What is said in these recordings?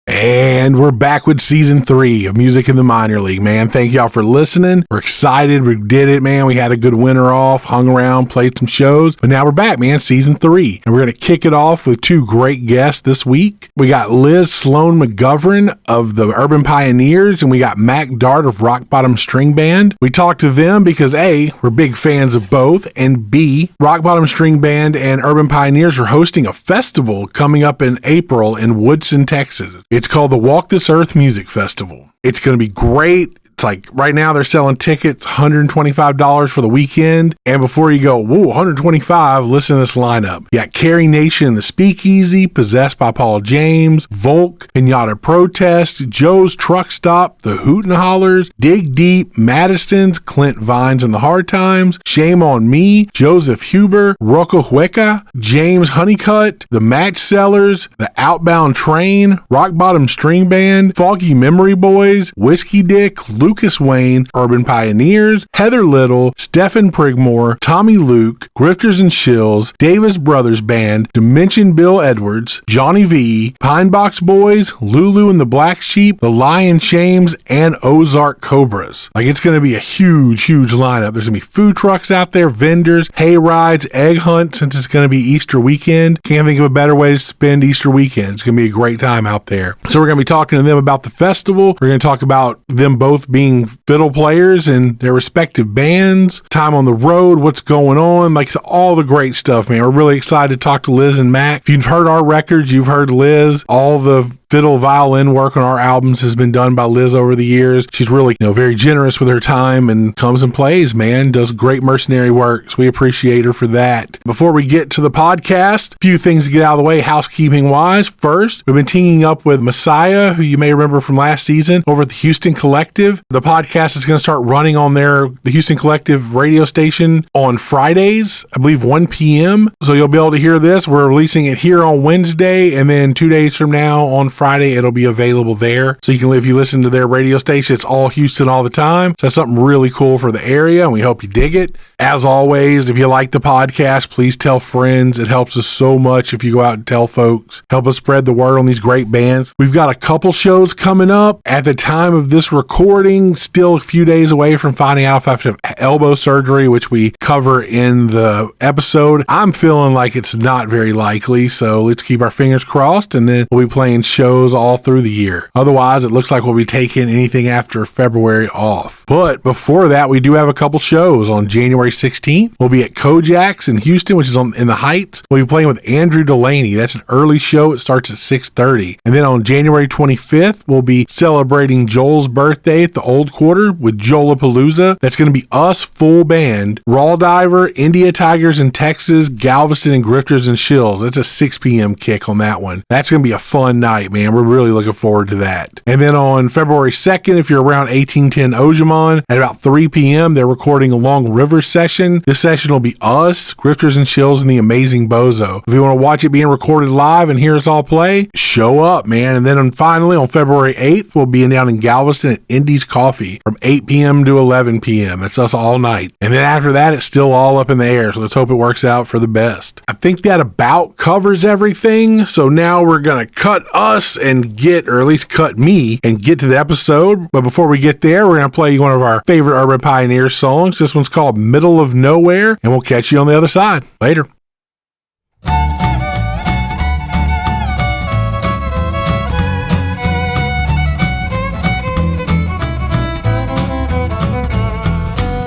And we're back with season 3 of Music in the Minor League, man. Thank y'all for listening. We're excited. We did it, man. We had a good winter off, hung around, played some shows, but now we're back, man. Season 3. And we're going to kick it off with 2 great guests this week. We got Liz Sloan McGovern of the Urban Pioneers, and we got Mack Dart of Rock Bottom String Band. We talked to them because A, we're big fans of both, and B, Rock Bottom String Band and Urban Pioneers are hosting a festival coming up in April in Woodson, Texas. It's called the Walk This Earth Music Festival. It's going to be great. It's like right now they're selling tickets $125 for the weekend. And before you go, whoa, $125, listen to this lineup. You got Carrie Nation and the Speakeasy, Possessed by Paul James, Volk, Pinata Protest, Joe's Truck Stop, The Hoot and Hollers, Dig Deep, Madison's, Clint Vines and the Hard Times, Shame on Me, Joseph Huber, Rocco Hueca, James Honeycutt, The Match Sellers, The Outbound Train, Rock Bottom String Band, Foggy Memory Boys, Whiskey Dick, Lucas Wayne, Urban Pioneers, Heather Little, Stephen Prigmore, Tommy Luke, Grifters and Shills, Davis Brothers Band, Dimension Bill Edwards, Johnny V, Pine Box Boys, Lulu and the Black Sheep, The Lion Shames, and Ozark Cobras. Like, it's going to be a huge, huge lineup. There's going to be food trucks out there, vendors, hay rides, egg hunt, since it's going to be Easter weekend. Can't think of a better way to spend Easter weekend. It's going to be a great time out there. So we're going to be talking to them about the festival. We're going to talk about them both being fiddle players in their respective bands, time on the road, what's going on, like all the great stuff, man. We're really excited to talk to Liz and Mack. If you've heard our records, you've heard Liz. All the fiddle violin work on our albums has been done by Liz over the years. She's really, very generous with her time and comes and plays, man. Does great mercenary work. So we appreciate her for that. Before we get to the podcast, a few things to get out of the way, housekeeping wise. First, we've been teaming up with Messiah, who you may remember from last season, over at the Houston Collective. The podcast is going to start running on the Houston Collective radio station on Fridays, I believe 1 p.m. So you'll be able to hear this. We're releasing it here on Wednesday, and then 2 days from now on Friday, it'll be available there. So if you listen to their radio station, it's all Houston all the time. So that's something really cool for the area, and we hope you dig it. As always, if you like the podcast, please tell friends. It helps us so much if you go out and tell folks. Help us spread the word on these great bands. We've got a couple shows coming up. At the time of this recording, still a few days away from finding out if I have to have elbow surgery, which we cover in the episode. I'm feeling like it's not very likely, so let's keep our fingers crossed, and then we'll be playing shows all through the year. Otherwise, it looks like we'll be taking anything after February off. But before that, we do have a couple shows. On January 16th, we'll be at Kojak's in Houston, which is in the Heights. We'll be playing with Andrew Delaney. That's an early show. It starts at 6:30. And then on January 25th, we'll be celebrating Joel's birthday at the Old Quarter with Joelapalooza. That's going to be us, full band, Raw Diver, India Tigers in Texas, Galveston, and Grifters and Shills. That's a 6 p.m. kick on that one. That's going to be a fun night, man. We're really looking forward to that. And then on February 2nd, if you're around 1810 Ojamon, at about 3 p.m., they're recording a Long River session. This session will be us, Grifters and Shills, and the Amazing Bozo. If you want to watch it being recorded live and hear us all play, show up, man. And then finally, on February 8th, we'll be down in Galveston at Indy's Coffee from 8 p.m. to 11 p.m. That's us all night. And then after that, it's still all up in the air. So let's hope it works out for the best. I think that about covers everything. So now we're going to cut us and or at least cut me and get to the episode. But before we get there, we're going to play you one of our favorite Urban Pioneers songs. This one's called Middle of Nowhere, and we'll catch you on the other side. Later.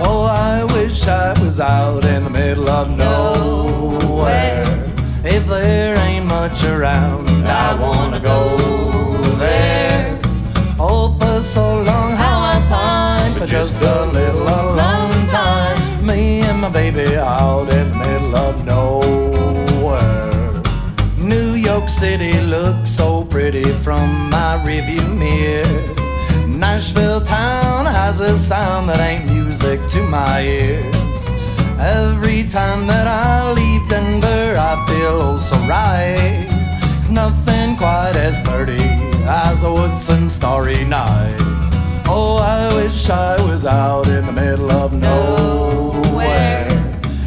Oh, I wish I was out in the middle of nowhere. If there ain't much around, I wanna go there. Oh, for so long how I pined for just a little alone time. Me and my baby out in the middle of nowhere. New York City looks so pretty from my rearview mirror. Nashville town has a sound that ain't music to my ears. Every time that I leave Denver, I feel oh so right. It's nothing quite as pretty as a Woodson starry night. Oh, I wish I was out in the middle of nowhere.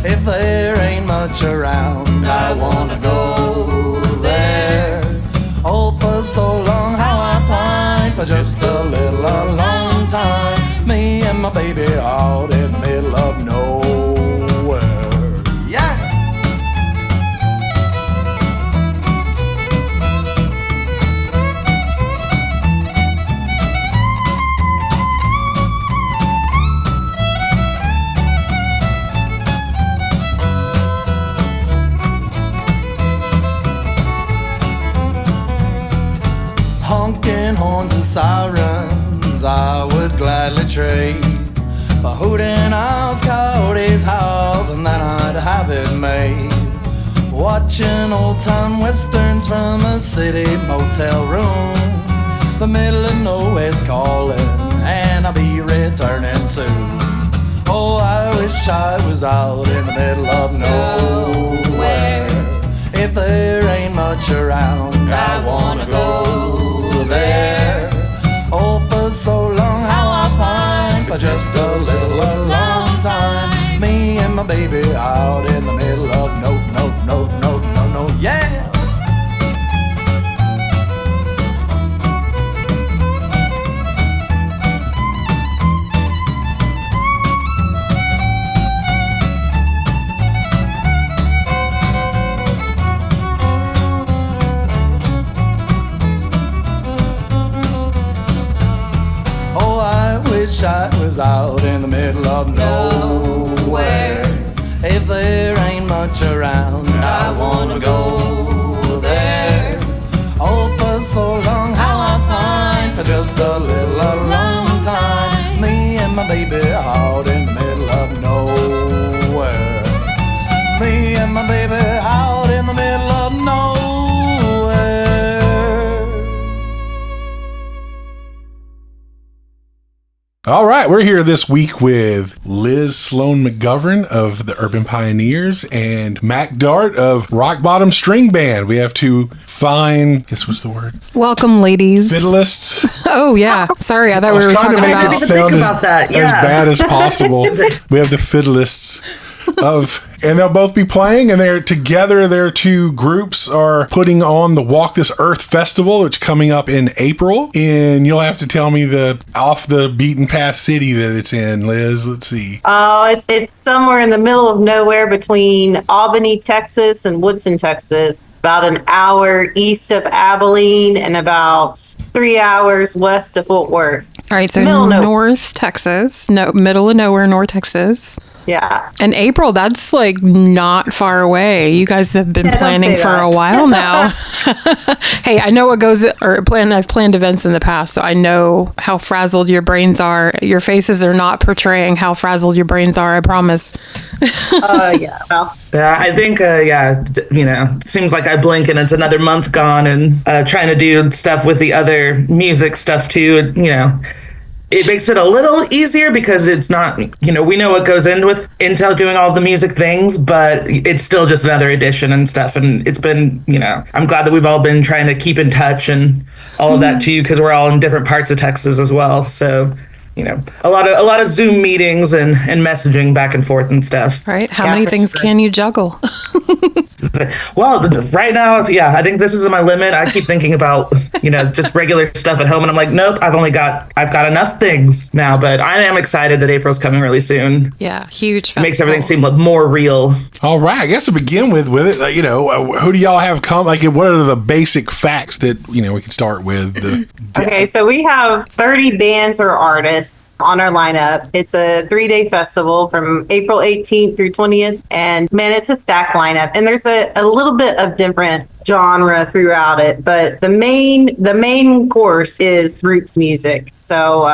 If there ain't much around, I wanna go there. Oh, for so long how honking horns and sirens I would gladly trade for hooting owls, coyotes, howls, and then I'd have it made. Watching old-time westerns from a city motel room. The middle of nowhere's calling, and I'll be returning soon. Oh, I wish I was out in the middle of nowhere. If there ain't much around, I wanna go there. Oh, for so long how I pine for just a little, a long time. Me and my baby out in the middle of no, yeah. I was out in the middle of nowhere. If there ain't much around, I wanna go there. Oh, for so long how I pine for just a little, a long time. Me and my baby out in the middle of nowhere. Me and my baby out in the middle of nowhere. All right, we're here this week with Liz Sloan McGovern of the Urban Pioneers and Mac Dart of Rock Bottom String Band. We have two fine, what's the word? Welcome, ladies. Fiddleists. Oh, yeah. Sorry, I thought we were talking about... I was trying to make it sound as bad as possible. We have the fiddleists and they'll both be playing, and they're together. Their two groups are putting on the Walk This Earth Festival, which is coming up in April. And you'll have to tell me the off the beaten path city that it's in, Liz. Let's see. Oh, it's somewhere in the middle of nowhere between Albany, Texas and Woodson, Texas. About an hour east of Abilene and about 3 hours west of Fort Worth. All right, so North Texas. No, middle of nowhere, North Texas. Yeah. And April, that's like not far away. You guys have been planning for a while now. Hey, I know what goes, I've planned events in the past, so I know how frazzled your brains are. Your faces are not portraying how frazzled your brains are, I promise. Yeah. Well. Yeah, I think, it seems like I blink and it's another month gone, and trying to do stuff with the other music stuff too, it makes it a little easier because it's not, we know what goes into doing all the music things, but it's still just another addition and stuff. And it's been, I'm glad that we've all been trying to keep in touch and all of that too, because we're all in different parts of Texas as well. So, a lot of Zoom meetings and messaging back and forth and stuff. Right. How many things can you juggle? Well, right now, I think this is my limit. I keep thinking about, just regular stuff at home, and I'm like, nope, I've got enough things now. But I am excited that April's coming really soon. Yeah, huge festival. It makes everything seem more real. All right, I guess to begin with it, who do y'all have come? Like, what are the basic facts that we can start with? Okay, so we have 30 bands or artists on our lineup. It's a 3-day festival from April 18th through 20th, and man, it's a stacked lineup. And there's a little bit of different genre throughout it, but the main course is roots music. So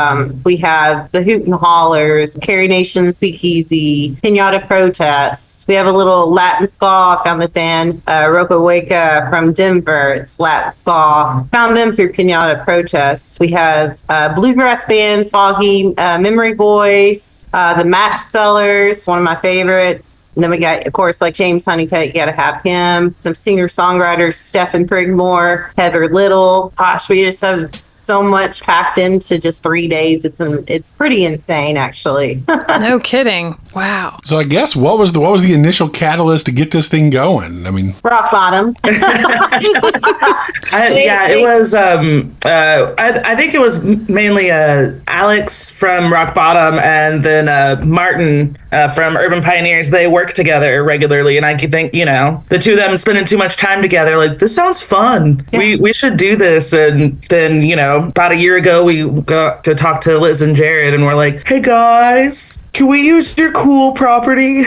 we have the Hoot and Hollers, Carrie Nation Speakeasy, Pinata Protest. We have a little Latin ska. I found this band, Roca Hueca from Denver. It's Latin ska. Found them through Pinata Protest. We have bluegrass bands, Foggy Memory Voice, the Match Sellers, one of my favorites. And then we got, of course, like James Honeycutt, you gotta have him. Some singer-songwriters, Stephen Prigmore, Heather Little. Gosh, we just have so much packed into just 3 days. It's pretty insane, actually. No kidding. Wow. So I guess what was the initial catalyst to get this thing going? I mean, rock bottom. It was. I think it was mainly Alex from Rock Bottom and then Martin from Urban Pioneers. They work together regularly, and I think the two of them spending too much time together. Like, this sounds fun. Yeah. We should do this. And then about a year ago, we go talk to Liz and Jared, and we're like, hey guys, can we use your cool property?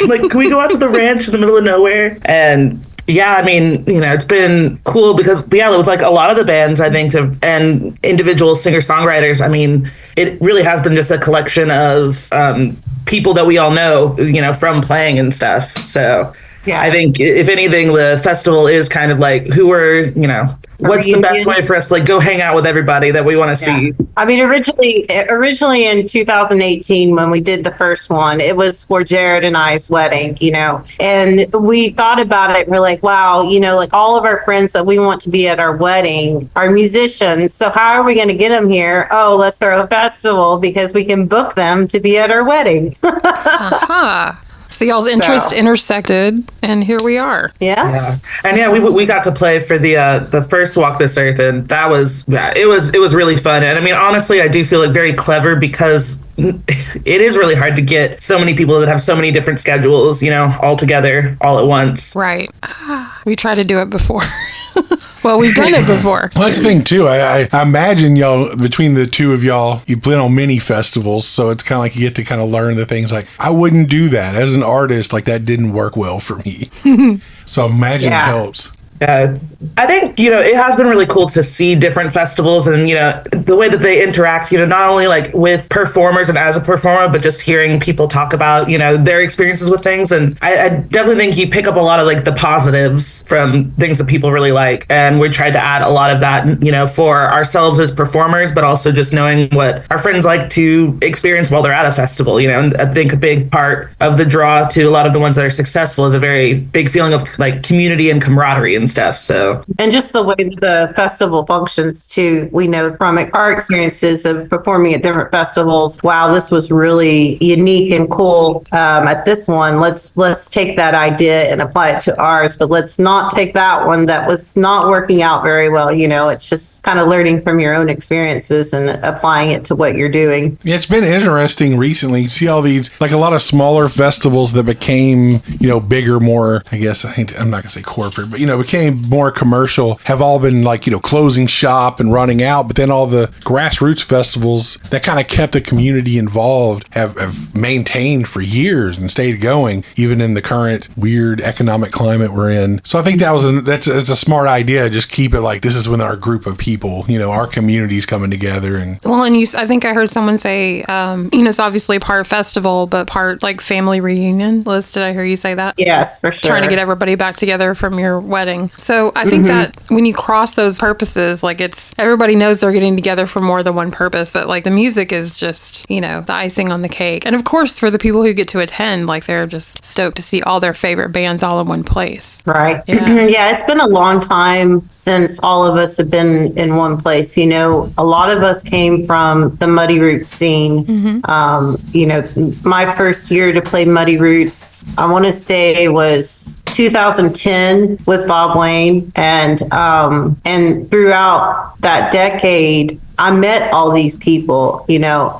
Like, can we go out to the ranch in the middle of nowhere? And Yeah, I mean, it's been cool because, yeah, with like a lot of the bands, I think, and individual singer-songwriters, I mean, it really has been just a collection of people that we all know, from playing and stuff. So yeah. I think, if anything, the festival is kind of like, what's the best way for us to like go hang out with everybody that we want to see? I mean, originally in 2018, when we did the first one, it was for Jared and I's wedding, and we thought about it. We're like, wow, like all of our friends that we want to be at our wedding are musicians. So how are we going to get them here? Oh, let's throw a festival because we can book them to be at our wedding. So y'all's interests intersected, and here we are. Yeah. And we got to play for the first Walk This Earth, and that was it was really fun. And I mean, honestly, I do feel like very clever because it is really hard to get so many people that have so many different schedules, all together all at once. Right. We tried to do it before. Well, we've done it before. Well, that's the thing, too. I imagine y'all, between the two of y'all, you've been on many festivals, so it's kind of like you get to kind of learn the things like, I wouldn't do that. As an artist, like, that didn't work well for me. So imagine it helps. Yeah, I think, it has been really cool to see different festivals and, the way that they interact, not only like with performers and as a performer, but just hearing people talk about, their experiences with things. And I definitely think you pick up a lot of like the positives from things that people really like. And we tried to add a lot of that, for ourselves as performers, but also just knowing what our friends like to experience while they're at a festival, And I think a big part of the draw to a lot of the ones that are successful is a very big feeling of like community and camaraderie and stuff. So, and just the way that the festival functions too, we know from our experiences of performing at different festivals. Wow, this was really unique and cool. At this one, let's take that idea and apply it to ours, but let's not take that one that was not working out very well. It's just kind of learning from your own experiences and applying it to what you're doing. Yeah, it's been interesting recently. You see all these, like a lot of smaller festivals that became, bigger, more, I guess, I'm not gonna say corporate, but became more commercial, have all been like, closing shop and running out. But then all the grassroots festivals that kind of kept the community involved have maintained for years and stayed going, even in the current weird economic climate we're in. So I think that's a smart idea. Just keep it like this is when our group of people, our community's coming together. And I think I heard someone say, it's obviously part festival, but part like family reunion. Liz, did I hear you say that? Yes, for sure. Trying to get everybody back together from your wedding. So I think that when you cross those purposes, like everybody knows they're getting together for more than one purpose, but like the music is just, the icing on the cake. And of course, for the people who get to attend, like they're just stoked to see all their favorite bands all in one place. Right. Yeah, it's been a long time since all of us have been in one place. A lot of us came from the Muddy Roots scene. My first year to play Muddy Roots, I want to say was 2010 with Bob Wayne, and throughout that decade I met all these people,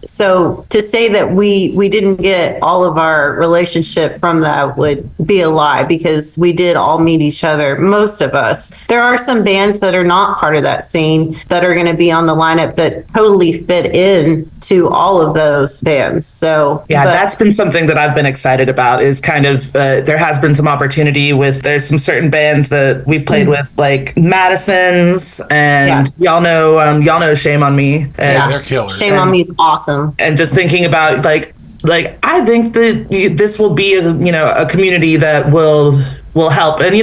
so to say that we didn't get all of our relationship from that would be a lie, because we did all meet each other, most of us. There are some bands that are not part of that scene that are going to be on the lineup that totally fit in to all of those bands. So that's been something that I've been excited about, is kind of there has been some opportunity there's some certain bands that we've played with, like Madison's, and y'all know Shame on Me. And they're killers. Shame on Me is awesome. And just thinking about like I think that this will be a community that will help. And,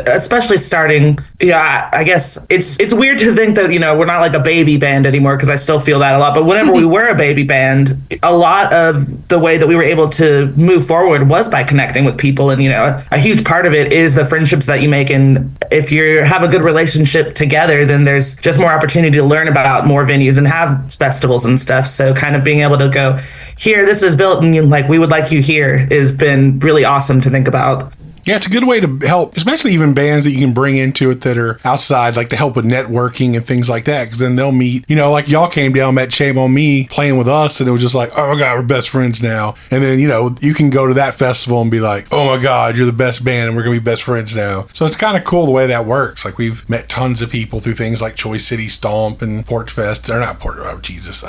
especially starting, I guess it's weird to think that, we're not like a baby band anymore, because I still feel that a lot. But whenever we were a baby band, a lot of the way that we were able to move forward was by connecting with people. And, a huge part of it is the friendships that you make. And if you have a good relationship together, then there's just more opportunity to learn about more venues and have festivals and stuff. So kind of being able to go, here, this is built, and like, we would like you here, has been really awesome to think about. Yeah, it's a good way to help, especially even bands that you can bring into it that are outside, like to help with networking and things like that. Because then they'll meet, like y'all came down, met Shame on Me playing with us, and it was just like, oh my God, we're best friends now. And then, you can go to that festival and be like, oh my God, you're the best band and we're going to be best friends now. So it's kind of cool the way that works. Like we've met tons of people through things like Choice City Stomp and Porch Fest, or not Port, oh Jesus,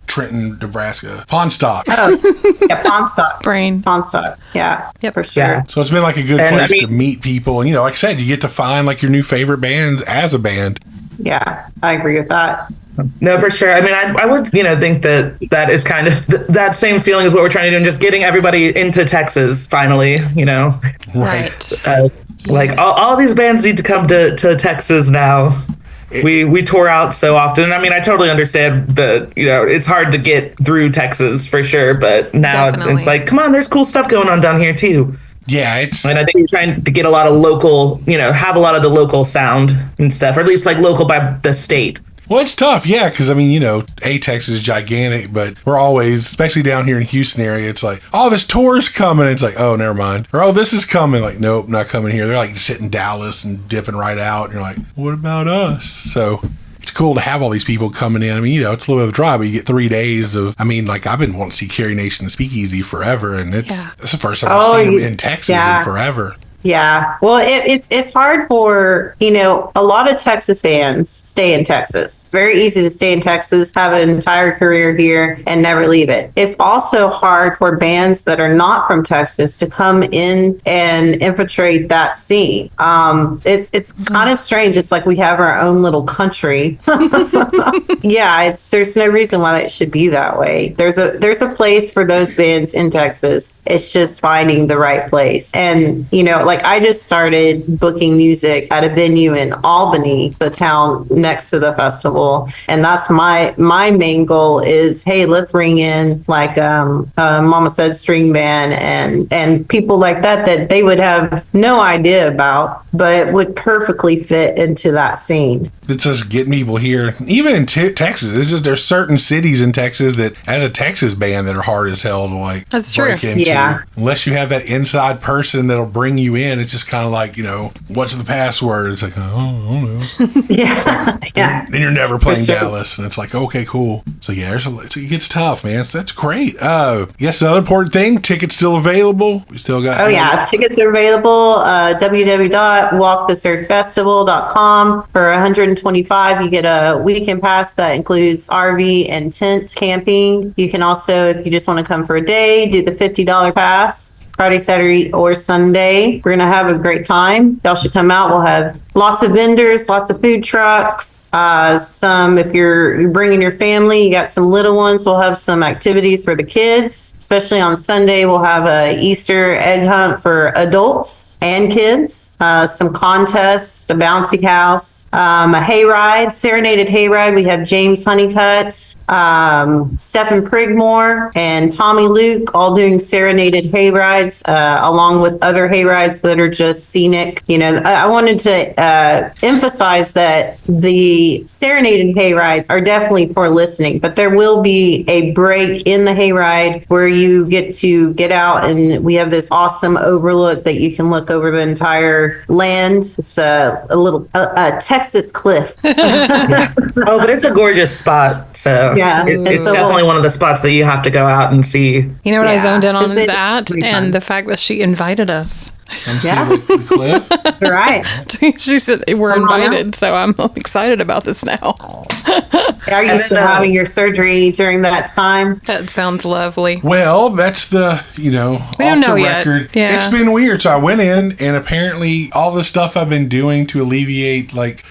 Trenton, Nebraska. Pawnstock. Yeah, Pawnstock. Brain. Pawnstock. Yeah. Yep. For sure. Yeah. So it's been like a good And, place I mean- to meet people. And, like I said, you get to find like your new favorite bands as a band. Yeah, I agree with that. No, for sure. I mean, I would, think that is kind of that same feeling is what we're trying to do, and just getting everybody into Texas finally, Right. Like all these bands need to come to Texas now. We tour out so often. I mean, I totally understand that, it's hard to get through Texas for sure, but now Definitely. it's like, come on, there's cool stuff going on down here too. Yeah, it's And I think we're trying to get a lot of local, have a lot of the local sound and stuff, or at least like local by the state. well, it's tough, yeah, because I mean, Texas is gigantic, but we're always, especially down here in Houston area, it's like, oh, this tour's coming. It's like, oh, never mind. Or, oh, this is coming. Like, nope, not coming here. They're like sitting in Dallas and dipping right out. And you're like, what about us? So it's cool to have all these people coming in. I mean, it's a little bit of a drive, but you get 3 days of, I mean, like I've been wanting to see Carrie Nation and Speakeasy forever. And it's the first time I've seen them in Texas in forever. Yeah. Well, it's hard for, a lot of Texas fans stay in Texas. It's very easy to stay in Texas, have an entire career here and never leave it. It's also hard for bands that are not from Texas to come in and infiltrate that scene. It's kind of strange. It's like we have our own little country. Yeah, there's no reason why it should be that way. There's a place for those bands in Texas. It's just finding the right place. And, like I just started booking music at a venue in Albany, the town next to the festival. And that's my main goal is, hey, let's bring in like Mama Said string band and people like that they would have no idea about, but would perfectly fit into that scene. It's just getting people here, even in Texas. It's just there's certain cities in Texas that, as a Texas band, that are hard as hell to like That's true. break into. Yeah. Unless you have that inside person that'll bring you in, it's just kind of like what's the password? It's like I don't know. Yeah. Yeah. Then you're never playing sure. Dallas, and it's like okay, cool. So yeah, it gets tough, man. So that's great. Yes, another important thing: tickets still available. We still got. Oh yeah, tickets are available. www.walkthesurffestival.com for $125. You get a weekend pass that includes RV and tent camping. You can also, if you just want to come for a day, do the $50 pass. Friday, Saturday, or Sunday. We're going to have a great time. Y'all should come out. We'll have lots of vendors, lots of food trucks. Some, if you're bringing your family, you got some little ones, we'll have some activities for the kids. Especially on Sunday, we'll have a Easter egg hunt for adults and kids. Some contests, a bouncy house, a hayride, serenaded hayride. We have James Honeycutt, Stephen Prigmore, and Tommy Luke all doing serenaded hayrides. Along with other hayrides that are just scenic. I wanted to emphasize that the serenaded hayrides are definitely for listening, but there will be a break in the hayride where you get to get out and we have this awesome overlook that you can look over the entire land. It's a little Texas cliff. Oh, but it's a gorgeous spot. So Yeah. it's So definitely one of the spots that you have to go out and see. You know what? I Yeah. zoned in on Is it- that pretty and fun. the fact that she invited us. Come see Yeah. the cliff. Right. She said we're Come on invited, so I'm excited about this now. Are you And still then, having your surgery during that time? That sounds lovely. Well, that's the, We don't off know the yet. record. Yeah. It's been weird. So I went in, and apparently all the stuff I've been doing to alleviate like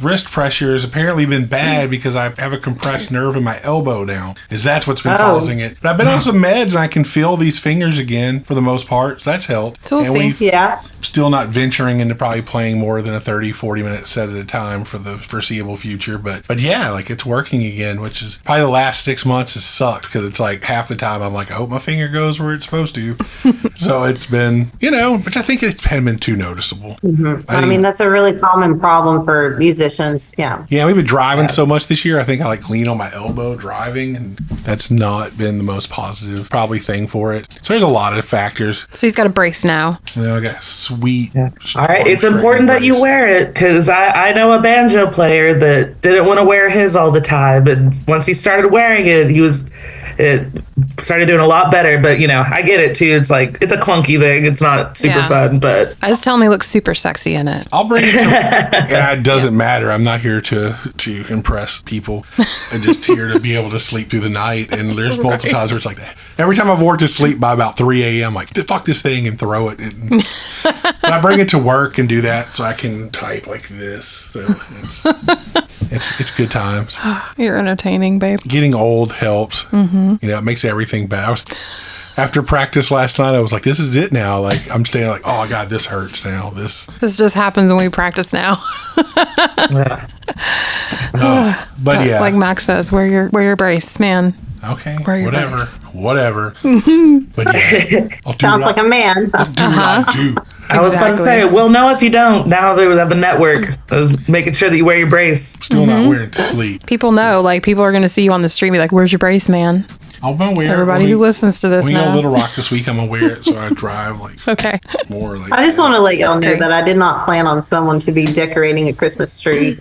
wrist pressure has apparently been bad because I have a compressed nerve in my elbow now. That's what's been causing it. But I've been on some meds, and I can feel these fingers again for the most part. So that's helped. So we'll and see. we've Yeah. still not venturing into probably playing more than a 30-40 minute set at a time for the foreseeable future, but yeah, like it's working again, which is probably the last 6 months has sucked because it's like half the time I'm like, I hope my finger goes where it's supposed to. So it's been, which I think it hadn't been too noticeable. I mean, that's a really common problem for musicians. Yeah. Yeah, we've been driving so much this year. I think I like lean on my elbow driving, and that's not been the most positive probably thing for it. So there's a lot of factors. So he's got a brace now. I got a sweet. All right, it's important that you wear it because I know a banjo player that didn't want to wear his all the time, and once he started wearing it, he was it started doing a lot better. But I get it too. It's like it's a clunky thing. It's not super fun, but I just tell him he looks super sexy in it. I'll bring it to and it doesn't matter. I'm not here to impress people. I'm just here to be able to sleep through the night. And there's multiple times where it's like that. Every time I've worked to sleep by about 3 a.m., like, fuck this thing and throw it. And I bring it to work and do that so I can type like this. So it's good times. You're entertaining, babe. Getting old helps. Mm-hmm. It makes everything better. After practice last night, I was like, this is it now. Like, I'm staying like, oh, God, this hurts now. This just happens when we practice now. But yeah. Like Max says, wear your brace, man. Okay, whatever. But yeah, I'll do Sounds like a man. I'll do what I do. I was about to say, well, no, if you don't, now they have the network making sure that you wear your brace. Still not wearing it to sleep. People know, like, people are going to see you on the street and be like, where's your brace, man? I'm gonna wear Everybody who listens to this we now. go Little Rock this week, I'm gonna wear it so I drive like okay. more like. I just want to let y'all know great. that I did not plan on someone to be decorating a Christmas tree.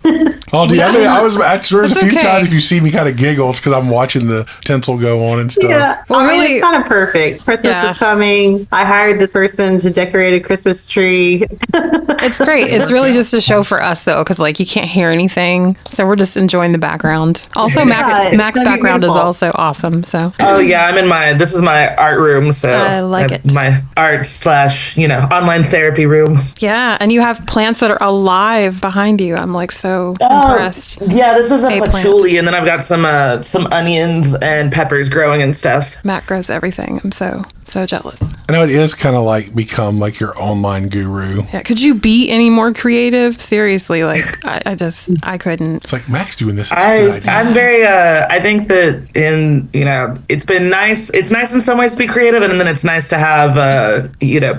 Oh, dude, I was a few okay. times if you see me kind of giggle, it's because I'm watching the tinsel go on and stuff. Yeah, Well, I mean, really- it's kind of perfect. Christmas is coming. I hired this person to decorate a Christmas tree. It's great. It's really just a show for us, though, because, like, you can't hear anything. So we're just enjoying the background. Also, Yeah, Mac's it's gonna be background is beautiful. also awesome. So Oh yeah, I'm in this is my art room, so I like it. My art / online therapy room. yeah, and you have plants that are alive behind you. I'm like so impressed. Yeah, this is a Eggplant. patchouli, and then I've got some onions and peppers growing and stuff. Mac grows everything. I'm so jealous. I know it is kind of like become like your online guru. Yeah, could you be any more creative? Seriously, like I couldn't. It's like Mac's doing this. It's a good idea. I'm very I think that it's been nice. It's nice in some ways to be creative, and then it's nice to have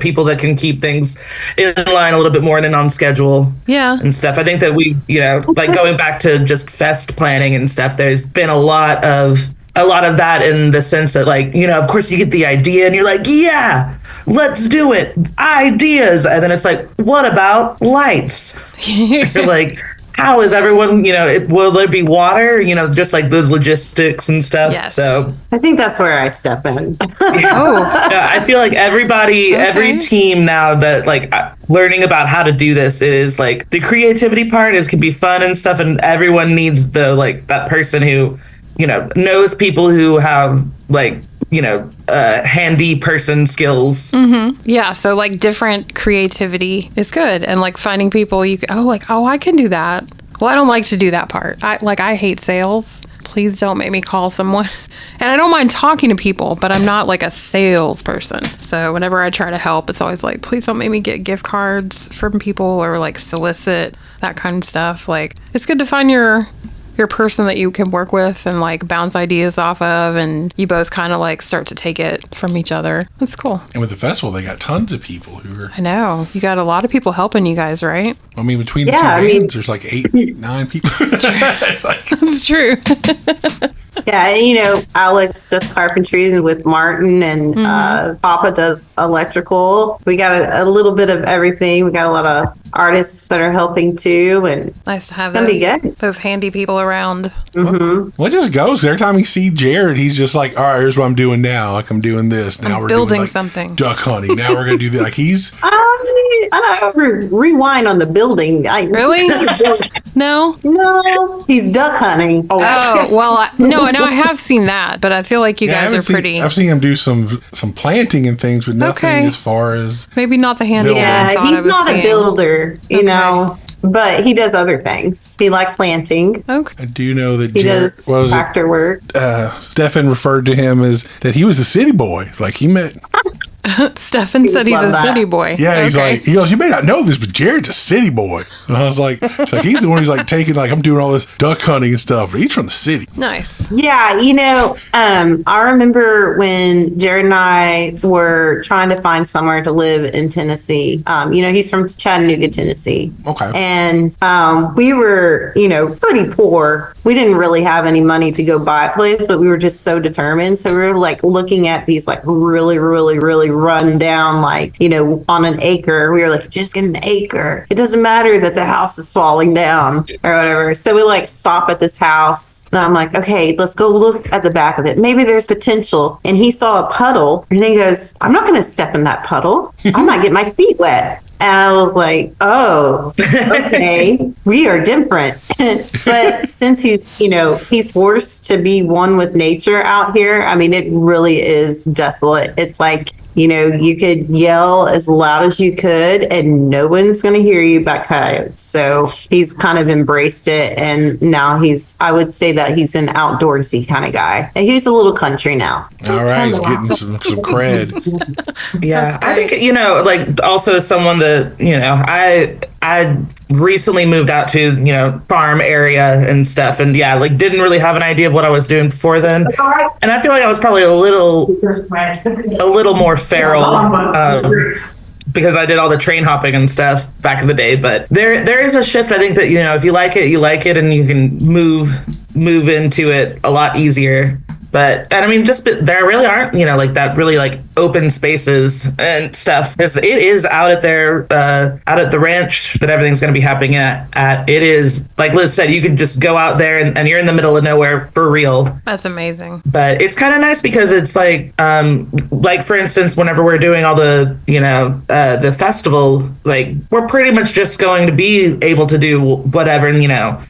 people that can keep things in line a little bit more and on schedule. Yeah. And stuff. I think that we like going back to just fest planning and stuff. There's been a lot of that in the sense that, like, of course you get the idea and you're like, yeah, let's do it. Ideas. And then it's like, what about lights? You're like, how is everyone, will there be water? Just like those logistics and stuff. Yes. So I think that's where I step in. Oh, yeah, I feel like every team now that like learning about how to do this is like the creativity part can be fun and stuff. And everyone needs that person who, knows people who have handy person skills. yeah. So like different creativity is good, and like finding people I can do that. Well, I don't like to do that part. I hate sales. Please don't make me call someone. And I don't mind talking to people, but I'm not like a salesperson. So whenever I try to help, it's always like, please don't make me get gift cards from people or like solicit that kind of stuff. Like, it's good to find your person that you can work with and like bounce ideas off of, and you both kind of like start to take it from each other. That's cool. And with the festival, they got tons of people who are. I know. You got a lot of people helping you guys, right? I mean, between the two bands, there's like 8, 9 people. It's like, That's true. Yeah, and Alex does carpentry with Martin, and Papa does electrical. We got a little bit of everything. We got a lot of artists that are helping too, and Nice to have gonna be good. those handy people around. well, it just goes. Every time you see Jared, he's just like, all right, here's what I'm doing now. Like, I'm doing this. Now we're building doing like something. duck hunting. Now we're going to do that. Like, he's. I don't rewind on the building. Really? No? No, he's duck hunting. Oh, well, no, I have seen that, but I feel like you guys are pretty. I've seen him do some planting and things, but nothing Okay. as far as. Maybe not the handy one I Yeah, thought I he's was not seeing. a builder, but he does other things. He likes planting. Okay. I do know that He Jared. does What was it? factor work. Stefan referred to him as that he was a city boy. Like, he met. Stefan said he's love a that. city boy. Yeah, he's Okay. like, he goes, you may not know this, but Jared's a city boy. And I was like, he's the one who's like taking, like, I'm doing all this duck hunting and stuff, but he's from the city. Nice. Yeah, I remember when Jared and I were trying to find somewhere to live in Tennessee. He's from Chattanooga, Tennessee. Okay. And we were, pretty poor. We didn't really have any money to go buy a place, but we were just so determined. So we were like looking at these like really, really, really, run down, like, on an acre. We were like, just get an acre. It doesn't matter that the house is falling down or whatever. So we like stop at this house. And I'm like, okay, let's go look at the back of it. Maybe there's potential. And he saw a puddle and he goes, I'm not going to step in that puddle. I might get my feet wet. And I was like, oh, okay, we are different. But since he's forced to be one with nature out here, I mean, it really is desolate. It's like, you could yell as loud as you could and no one's going to hear you but coyotes. So he's kind of embraced it. And now I would say that he's an outdoorsy kind of guy. And he's a little country now. All right. He's getting some cred. Yeah. I think, like also someone that, I recently moved out to, farm area and stuff. And yeah, like didn't really have an idea of what I was doing before then. And I feel like I was probably a little more feral because I did all the train hopping and stuff back in the day. But there is a shift. I think that, if you like it, and you can move into it a lot easier. And I mean, there really aren't, like that really like open spaces and stuff. It is out at the ranch that everything's going to be happening at. It is, like Liz said, you could just go out there and you're in the middle of nowhere for real. That's amazing. But it's kind of nice because it's like for instance, whenever we're doing all the, the festival, like we're pretty much just going to be able to do whatever, and,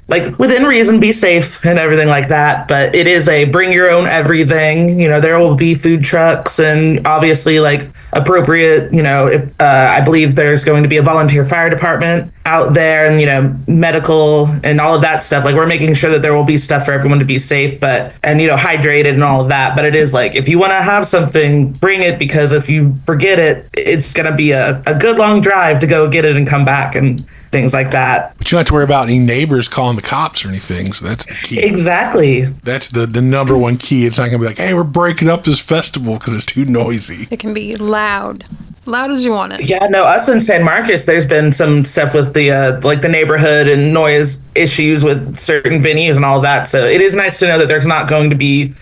like within reason, be safe and everything like that. But it is a bring your own everything. There will be food trucks and obviously like appropriate, if I believe there's going to be a volunteer fire department out there and, medical and all of that stuff. Like we're making sure that there will be stuff for everyone to be safe, and hydrated and all of that. But it is like, if you want to have something, bring it, because if you forget it, it's going to be a good long drive to go get it and come back and things like that. But you don't have to worry about any neighbors calling the cops or anything. So that's the key. Exactly. That's the number one key. It's not going to be like, hey, we're breaking up this festival because it's too noisy. It can be loud as you want it. Yeah, no, us in San Marcos, there's been some stuff with the like the neighborhood and noise issues with certain venues and all that. So it is nice to know that there's not going to be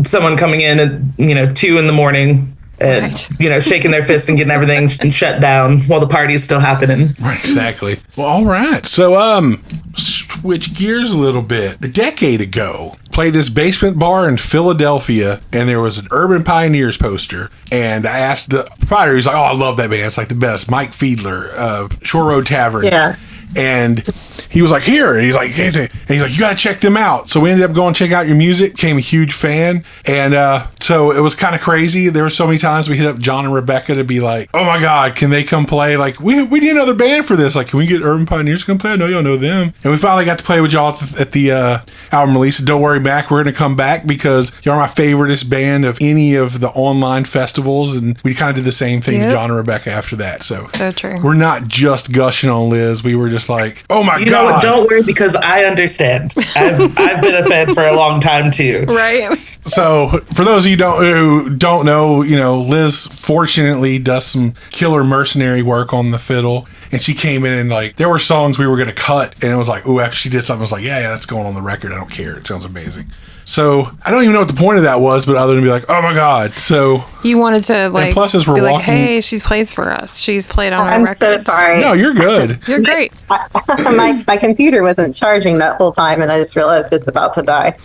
someone coming in at 2 a.m. and right. Shaking their fist and getting everything shut down while the party's still happening. Right, exactly. Well, all right. So switch gears a little bit. A decade ago, played this basement bar in Philadelphia, and there was an Urban Pioneers poster. And I asked the proprietor, he's like, "Oh, I love that band. It's like the best." Mike Fiedler, Shore Road Tavern. Yeah. And he was like, here. And he's like, you got to check them out. So we ended up going to check out your music. Became a huge fan. And so it was kind of crazy. There were so many times we hit up John and Rebecca to be like, oh my God, can they come play? Like, we need another band for this. Like, can we get Urban Pioneers to come play? I know y'all know them. And we finally got to play with y'all at the album release. Don't worry, Mac, we're going to come back because y'all are my favoriteest band of any of the online festivals. And we kind of did the same thing to John and Rebecca after that. So true. We're not just gushing on Liz. We were just like, oh my God. You know what? Don't worry, because I understand. I've been a fan for a long time too. Right. So for those of you who don't know, Liz fortunately does some killer mercenary work on the fiddle. And she came in and like, there were songs we were going to cut. And it was like, ooh, after she did something, I was like, yeah, that's going on the record. I don't care. It sounds amazing. So I don't even know what the point of that was, but other than be like, oh my God. So you wanted to like, and plus as we're be walking, like, hey, she plays for us. She's played on our records. I'm so sorry. No, you're good. You're great. My computer wasn't charging that whole time, and I just realized it's about to die.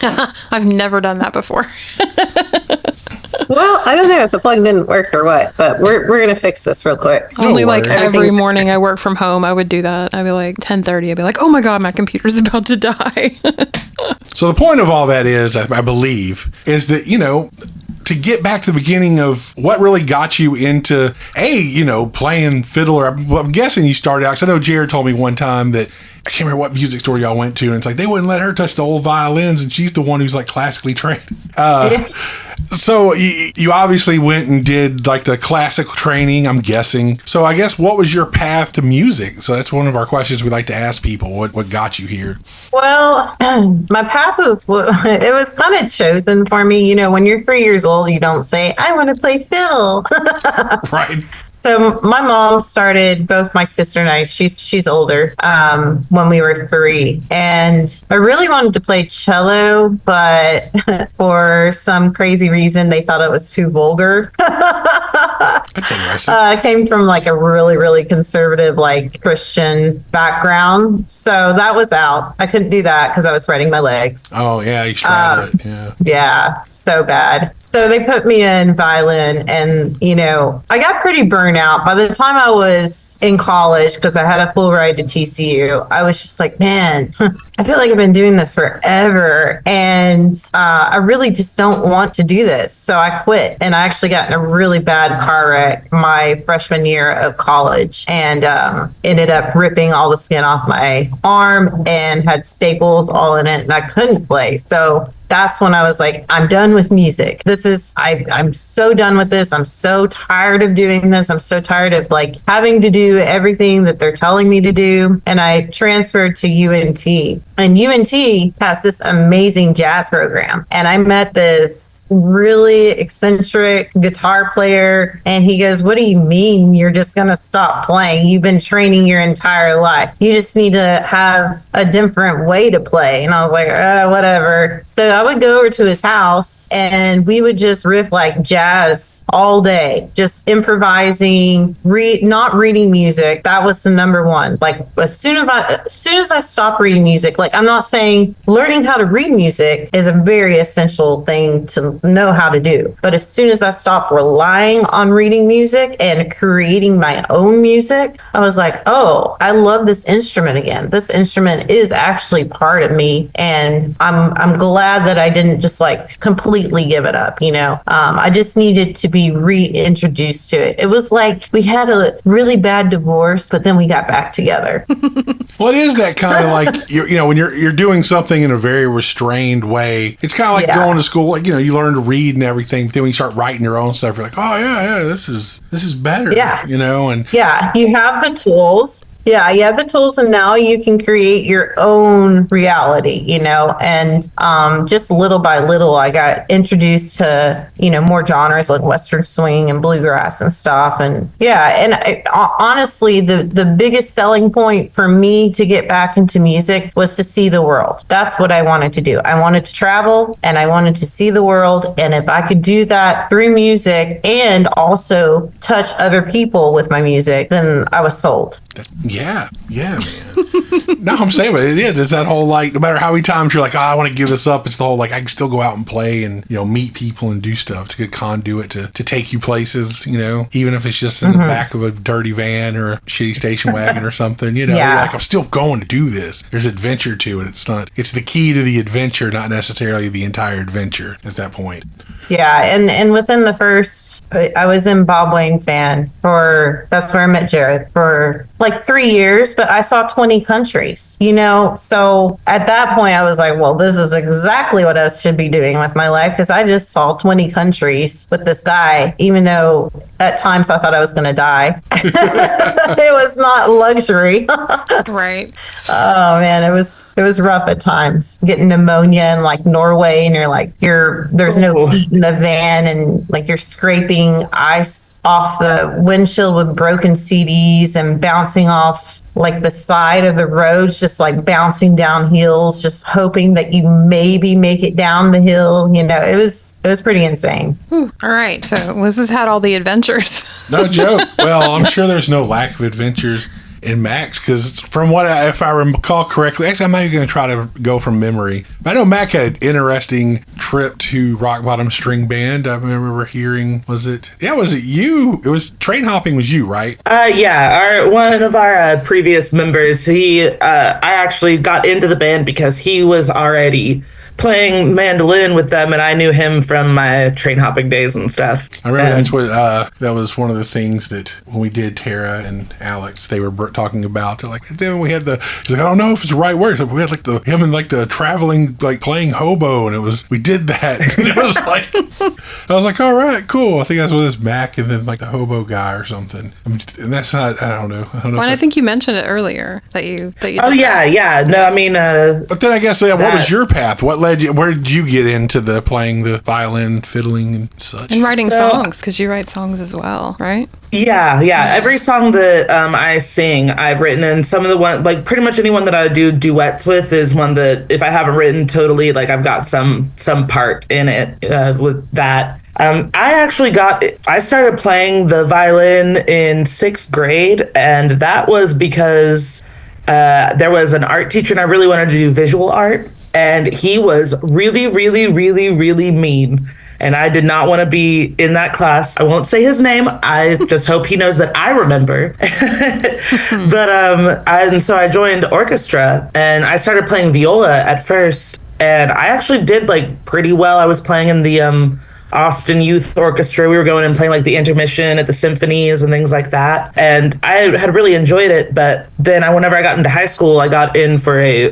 I've never done that before. Well, I don't know if the plug didn't work or what, but we're going to fix this real quick. Only like every morning I work from home, I would do that. I'd be like 10:30. I'd be like, oh my God, my computer's about to die. So the point of all that is, I believe, is that, to get back to the beginning of what really got you into, playing fiddle, or I'm guessing you started out, because I know Jared told me one time that, I can't remember what music store y'all went to, and it's like, they wouldn't let her touch the old violins, and she's the one who's like classically trained. So you obviously went and did like the classical training, I'm guessing. So I guess what was your path to music? So that's one of our questions we like to ask people. What got you here? Well, my path it was kind of chosen for me. When you're 3 years old, you don't say, I want to play fiddle. Right. So my mom started, both my sister and I, she's older, when we were 3. And I really wanted to play cello, but for some crazy reason, they thought it was too vulgar. That's interesting. I came from like a really, really conservative, like Christian background. So that was out. I couldn't do that because I was spreading my legs. Oh, yeah, you straddle it. Yeah. Yeah, so bad. So they put me in violin and, I got pretty burnt out. By the time I was in college, because I had a full ride to TCU, I was just like, man, I feel like I've been doing this forever. And I really just don't want to do this. So I quit. And I actually got in a really bad car wreck my freshman year of college and ended up ripping all the skin off my arm and had staples all in it. And I couldn't play. So that's when I was like, I'm done with music. I'm so done with this. I'm so tired of doing this. I'm so tired of like having to do everything that they're telling me to do. And I transferred to UNT. And UNT has this amazing jazz program. And I met this really eccentric guitar player. And he goes, what do you mean you're just going to stop playing? You've been training your entire life. You just need to have a different way to play. And I was like, whatever. So I would go over to his house and we would just riff like jazz all day, just improvising, not reading music. That was the number one. Like as soon as I stopped reading music, like I'm not saying learning how to read music is a very essential thing to know how to do. But as soon as I stopped relying on reading music and creating my own music, I was like, oh, I love this instrument again. This instrument is actually part of me. And I'm glad that I didn't just like completely give it up. I just needed to be reintroduced to it. It was like we had a really bad divorce, but then we got back together. Well, it is that kind of like, when you're doing something in a very restrained way, it's kind of like going to school, like, you learn to read and everything. But then when you start writing your own stuff, you're like, oh, yeah, this is better. Yeah. And yeah, you have the tools. Yeah, you have the tools, and now you can create your own reality, and just little by little, I got introduced to, more genres like Western swing and bluegrass and stuff. And honestly, the biggest selling point for me to get back into music was to see the world. That's what I wanted to do. I wanted to travel and I wanted to see the world. And if I could do that through music and also touch other people with my music, then I was sold. Yeah, man. No, I'm saying, but it is. It's that whole, like, no matter how many times you're like, I want to give this up, it's the whole, like, I can still go out and play and, meet people and do stuff. It's a good conduit to take you places, even if it's just in the back of a dirty van or a shitty station wagon or something, You're like, I'm still going to do this. There's adventure to it. It's the key to the adventure, not necessarily the entire adventure at that point. Yeah, and within the first, I was in Bob Wayne's band that's where I met Jared for like 3 years, but I saw 20 countries, So at that point I was like, well, this is exactly what I should be doing with my life, because I just saw 20 countries with this guy, even though at times I thought I was going to die. It was not luxury. Right. Oh man, it was rough at times. Getting pneumonia in like Norway, and you're like, there's no heat in the van, and like you're scraping ice off the windshield with broken CDs and bouncing off like the side of the roads, just like bouncing down hills, just hoping that you maybe make it down the hill. It was pretty insane. Whew. All right. So Liz has had all the adventures. No joke. Well, I'm sure there's no lack of adventures in Mack's, because from if I recall correctly, actually I'm not even going to try to go from memory, but I know Mack had an interesting trip to Rock Bottom String Band. I remember hearing, was it you? It was train hopping was you, right? One of our previous members, I actually got into the band because he was already playing mandolin with them, and I knew him from my train hopping days and stuff. I remember that's what that was one of the things that when we did Tara and Alex, they were talking about. They're like, then we had he's like, I don't know if it's the right word. We had like him and like the traveling, like playing hobo, and we did that. And it was like, I was like, all right, cool. I think that's what it's Mack and then like the hobo guy or something. And that's not, I don't know. Well, I think you mentioned it earlier that you did yeah. No, I mean, but then I guess, what was your path? What led you, where did you get into the playing the violin, fiddling and such? And writing songs, because you write songs as well, right? Yeah. Every song that I sing, I've written, and some of the one, like pretty much anyone that I do duets with is one that if I haven't written totally, like I've got some part in it with that. I started playing the violin in 6th grade, and that was because there was an art teacher and I really wanted to do visual art, and he was really, really, really, really mean. And I did not want to be in that class. I won't say his name. I just hope he knows that I remember. And so I joined orchestra, and I started playing viola at first. And I actually did like pretty well. I was playing in the Austin Youth Orchestra. We were going and playing like the intermission at the symphonies and things like that. And I had really enjoyed it. But then whenever I got into high school, I got in for a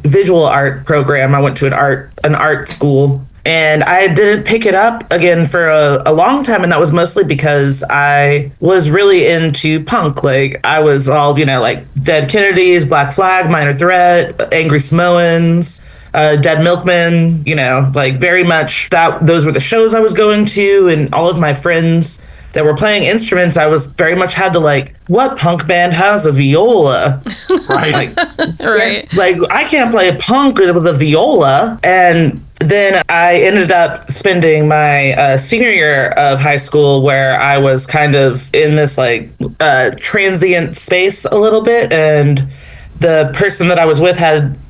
visual art program. I went to an art school. And I didn't pick it up again for a long time. And that was mostly because I was really into punk. Like, I was all, like Dead Kennedys, Black Flag, Minor Threat, Angry Samoans, Dead Milkmen, like very much those were the shows I was going to. And all of my friends that were playing instruments, I was very much had to like, what punk band has a viola? Right. Right. Like, I can't play punk with a viola. And then I ended up spending my senior year of high school where I was kind of in this like transient space a little bit. And the person that I was with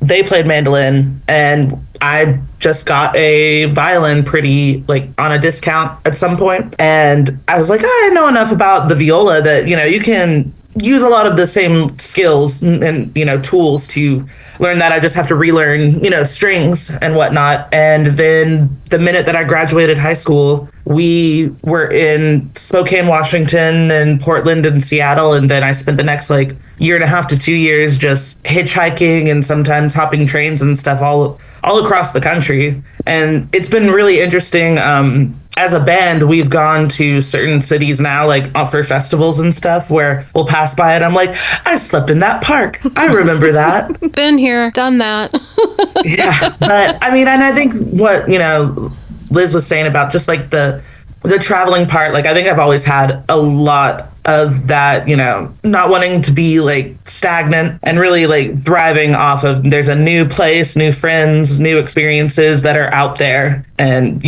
they played mandolin, and I just got a violin pretty like on a discount at some point. And I was like, I know enough about the viola that, you can use a lot of the same skills and tools to learn that. I just have to relearn, strings and whatnot. And then the minute that I graduated high school, we were in Spokane, Washington, and Portland and Seattle. And then I spent the next like year and a half to 2 years just hitchhiking and sometimes hopping trains and stuff all across the country. And it's been really interesting. As a band, we've gone to certain cities now, like for festivals and stuff, where we'll pass by and I'm like, I slept in that park. I remember that. Been here, done that. Yeah. But I mean, and I think what, Liz was saying about just like the traveling part, like I think I've always had a lot of that, not wanting to be like stagnant and really like thriving off of there's a new place, new friends, new experiences that are out there. And,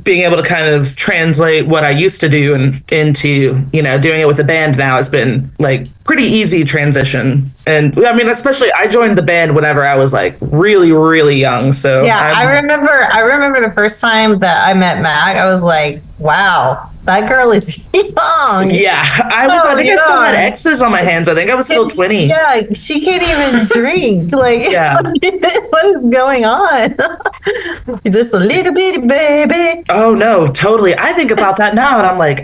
being able to kind of translate what I used to do into, doing it with a band now has been like pretty easy transition. And I mean, especially I joined the band whenever I was like really, really young. So yeah, I remember the first time that I met Mac, I was like, wow, that girl is young. Yeah, I think I still had X's on my hands. I think I was still 20. Yeah, she can't even drink. Like, yeah. What is going on? You're just a little bitty baby. Oh, no, totally. I think about that now, and I'm like,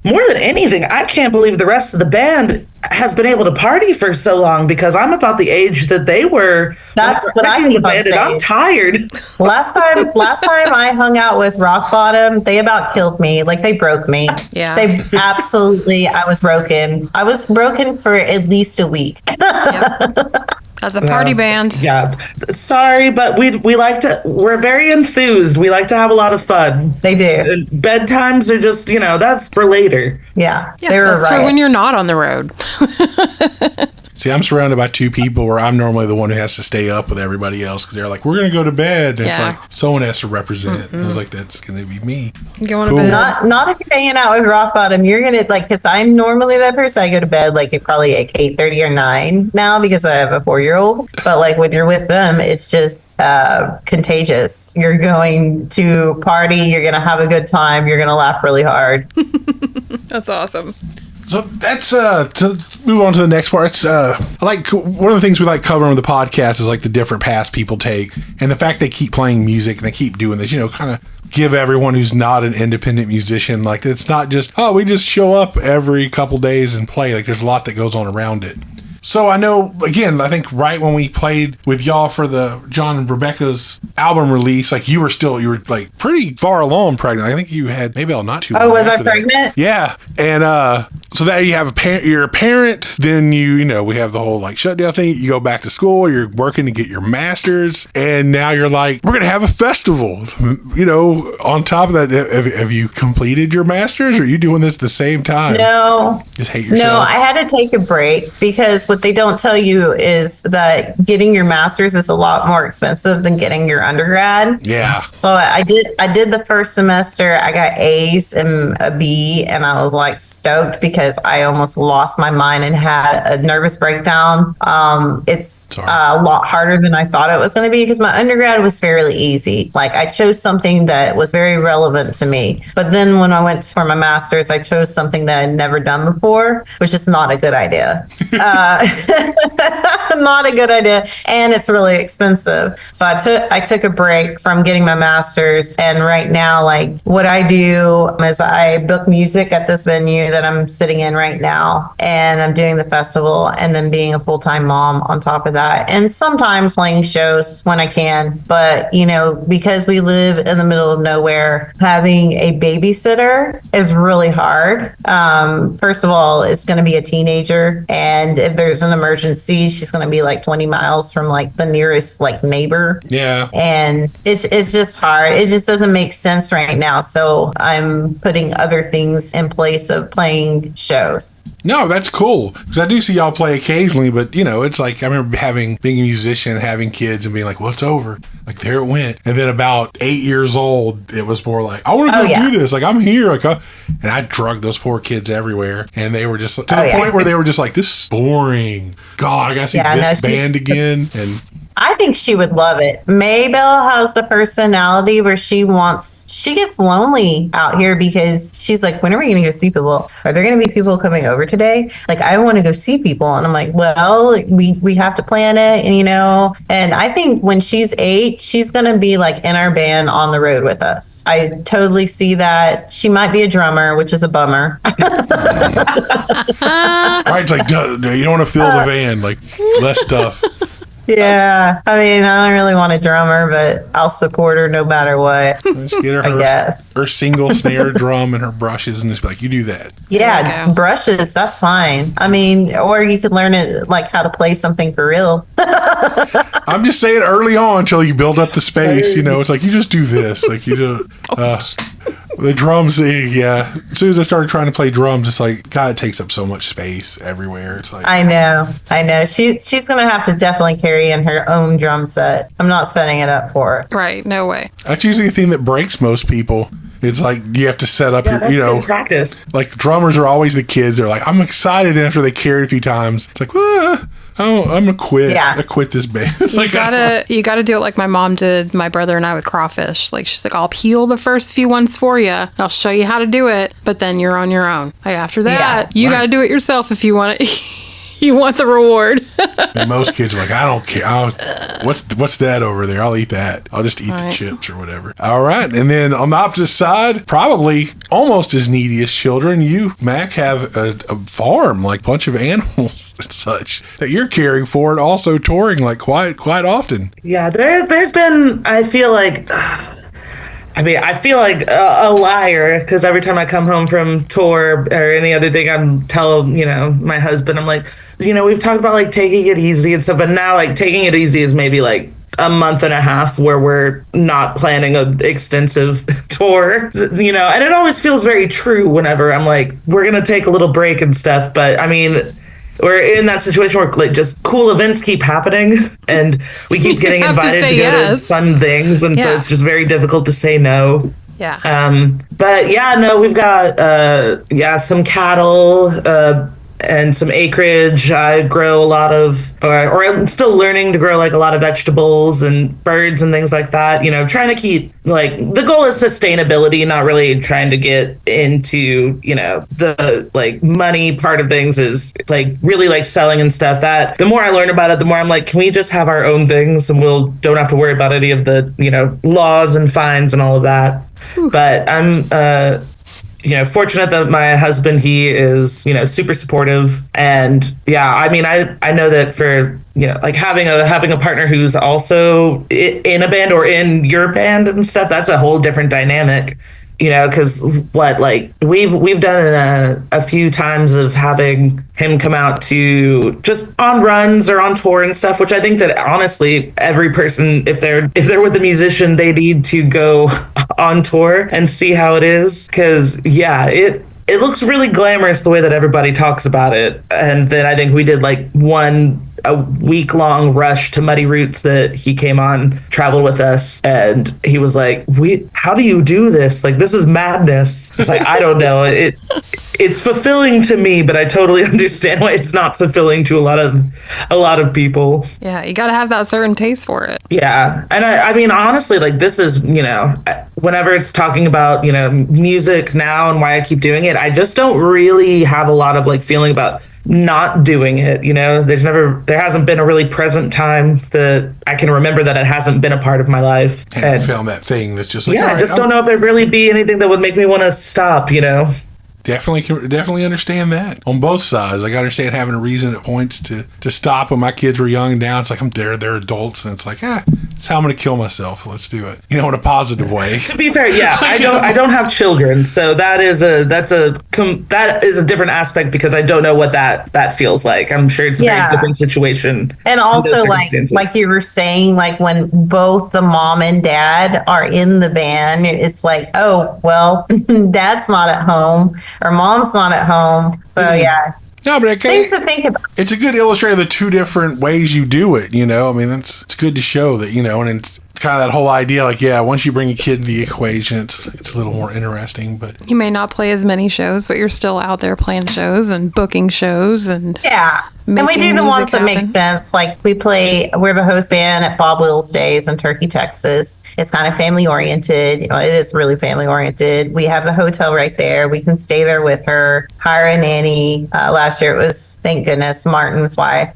more than anything, I can't believe the rest of the band has been able to party for so long because I'm about the age that they were. That's what I keep on saying. I'm tired. Last time I hung out with Rock Bottom, they about killed me. Like, they broke me. Yeah. I was broken. I was broken for at least a week. Yep. As a party band. Yeah. Sorry, but we're very enthused. We like to have a lot of fun. They do. And bedtimes are just, that's for later. Yeah. That's for when you're not on the road. See, I'm surrounded by two people where I'm normally the one who has to stay up with everybody else because they're like, we're going to go to bed. And it's like, someone has to represent. And I was like, that's going to be me. Going to bed. Not if you're hanging out with Rock Bottom. You're going to, like, because I'm normally that person. I go to bed, like, at probably like 8:30 or 9 now because I have a 4-year-old. But, like, when you're with them, it's just contagious. You're going to party. You're going to have a good time. You're going to laugh really hard. That's awesome. So that's to move on to the next part. I like one of the things we like covering with the podcast is like the different paths people take, and the fact they keep playing music and they keep doing this. Kind of give everyone who's not an independent musician, like it's not just we just show up every couple days and play. Like there's a lot that goes on around it. So I know, again, I think right when we played with y'all for the John and Rebecca's album release, like you were like pretty far along pregnant. I think you had maybe not too long. Oh, was I pregnant? Yeah. And So that you have a parent, you're a parent, then we have the whole like shutdown thing. You go back to school, you're working to get your master's, and now you're like, we're going to have a festival. On top of that, have you completed your master's, or are you doing this at the same time? No. Just hate yourself? No, I had to take a break because what they don't tell you is that getting your master's is a lot more expensive than getting your undergrad. Yeah. So I did the first semester. I got A's and a B, and I was like stoked because I almost lost my mind and had a nervous breakdown. It's a lot harder than I thought it was going to be because my undergrad was fairly easy. Like I chose something that was very relevant to me. But then when I went for my master's, I chose something that I'd never done before, which is not a good idea. Not a good idea. And it's really expensive. So I took a break from getting my master's. And right now, like what I do is I book music at this venue that I'm sitting in right now. And I'm doing the festival and then being a full-time mom on top of that. And sometimes playing shows when I can. But, because we live in the middle of nowhere, having a babysitter is really hard. First of all, it's going to be a teenager. And if there's an emergency, she's going to be like 20 miles from like the nearest like neighbor. Yeah. And it's just hard. It just doesn't make sense right now. So I'm putting other things in place of playing shows. No, that's cool. Because I do see y'all play occasionally, but it's like I remember being a musician, having kids and being like, well, it's over. Like there it went. And then about 8 years old, it was more like, I want to go do this. Like I'm here. And I drugged those poor kids everywhere. And they were just to the point where they were just like, this is boring. God, I got to see this band again. And I think she would love it. Maybelle has the personality where she gets lonely out here because she's like, when are we going to go see people? Are there going to be people coming over today? Like, I want to go see people. And I'm like, well, we have to plan it. And I think when she's 8, she's going to be like in our band on the road with us. I totally see that. She might be a drummer, which is a bummer. Right. It's like, you don't want to fill the van, like less stuff. Yeah, I mean, I don't really want a drummer, but I'll support her no matter what. Just get her single snare drum and her brushes, and just be like, you do that. Yeah, brushes, that's fine. I mean, or you could learn it like how to play something for real. I'm just saying early on until you build up the space. It's like you just do this, like you do. The drums, as soon as I started trying to play drums, it's like, God, it takes up so much space everywhere. It's like, I know. She's going to have to definitely carry in her own drum set. I'm not setting it up for her. Right. No way. That's usually the thing that breaks most people. It's like you have to set up your, good practice. Like the drummers are always the kids. They're like, I'm excited. And after they carry a few times, it's like, I'm gonna quit. Yeah. I quit this band. You gotta do it like my mom did my brother and I with crawfish. Like she's like, I'll peel the first few ones for you. I'll show you how to do it, but then you're on your own. Like after that, you gotta do it yourself if you want it. You want the reward. And most kids are like, I don't care. What's that over there? I'll eat that. I'll just eat the chips or whatever. All right. And then on the opposite side, probably almost as needy as children, you, Mac, have a farm, like a bunch of animals and such that you're caring for and also touring like quite often. Yeah, there's been, I feel like a liar because every time I come home from tour or any other thing, I'm telling, my husband, I'm like, we've talked about like taking it easy and stuff, but now like taking it easy is maybe like a month and a half where we're not planning an extensive tour, and it always feels very true whenever I'm like, we're going to take a little break and stuff. But I mean, we're in that situation where like just cool events keep happening and we keep getting invited to go to fun things. And so it's just very difficult to say no. Yeah. But we've got, some cattle, and some acreage. I grow a lot of, or I'm still learning to grow like a lot of vegetables and birds and things like that. Trying to keep like the goal is sustainability, not really trying to get into, the like money part of things is like really like selling and stuff. That the more I learn about it, the more I'm like, can we just have our own things and don't have to worry about any of the, laws and fines and all of that. Ooh. But I'm, fortunate that my husband, he is, super supportive. And I know that for, like having a partner who's also in a band or in your band and stuff, that's a whole different dynamic. you know, because we've done a few times of having him come out to just on runs or on tour and stuff, which I think that honestly every person, if they're with a musician, they need to go on tour and see how it is, because it looks really glamorous the way that everybody talks about it. And then I think we did like a week-long rush to Muddy Roots that he came on, traveled with us, and he was like, how do you do this? Like, this is madness. It's like, I don't know. It's fulfilling to me, but I totally understand why it's not fulfilling to a lot of people. Yeah, you got to have that certain taste for it. Yeah. And I mean, honestly, like, this is, you know, whenever it's talking about, you know, music now and why I keep doing it, I just don't really have a lot of like feeling about not doing it. You know, there hasn't been a really present time that I can remember that it hasn't been a part of my life. And found that thing that's just like, I just don't know if there'd really be anything that would make me want to stop, you know. Definitely understand that on both sides. Like, I understand having a reason at points to stop when my kids were young, and now it's like they're adults, and it's like, it's how I'm going to kill myself. Let's do it. You know, in a positive way. To be fair, yeah, I don't have children, so that is a different aspect, because I don't know what that feels like. I'm sure it's a very different situation. And also, like you were saying, like when both the mom and dad are in the band, it's like, oh well, dad's not at home. Or mom's not at home. So, No, but things to think about. It's a good illustrator of the two different ways you do it, you know? I mean, it's good to show that, you know, and it's kind of that whole idea, like, once you bring a kid into the equation, it's a little more interesting. But you may not play as many shows, but you're still out there playing shows and booking shows and and we do the ones that make sense. Like we're the host band at Bob Will's Days in Turkey, Texas. It's kind of family oriented. You know, it is really family oriented. We have the hotel right there. We can stay there with her, hire a nanny. Last year it was, thank goodness, Martin's wife.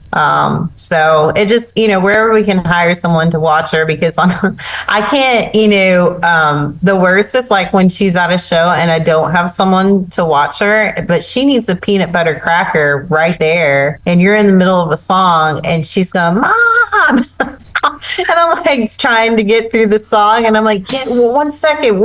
So it just, you know, wherever we can hire someone to watch her, because I can't, you know, the worst is like when she's at a show and I don't have someone to watch her, but she needs a peanut butter cracker right there. And you're in the middle of a song and she's going, Mom! And I'm like trying to get through the song and I'm like, one second,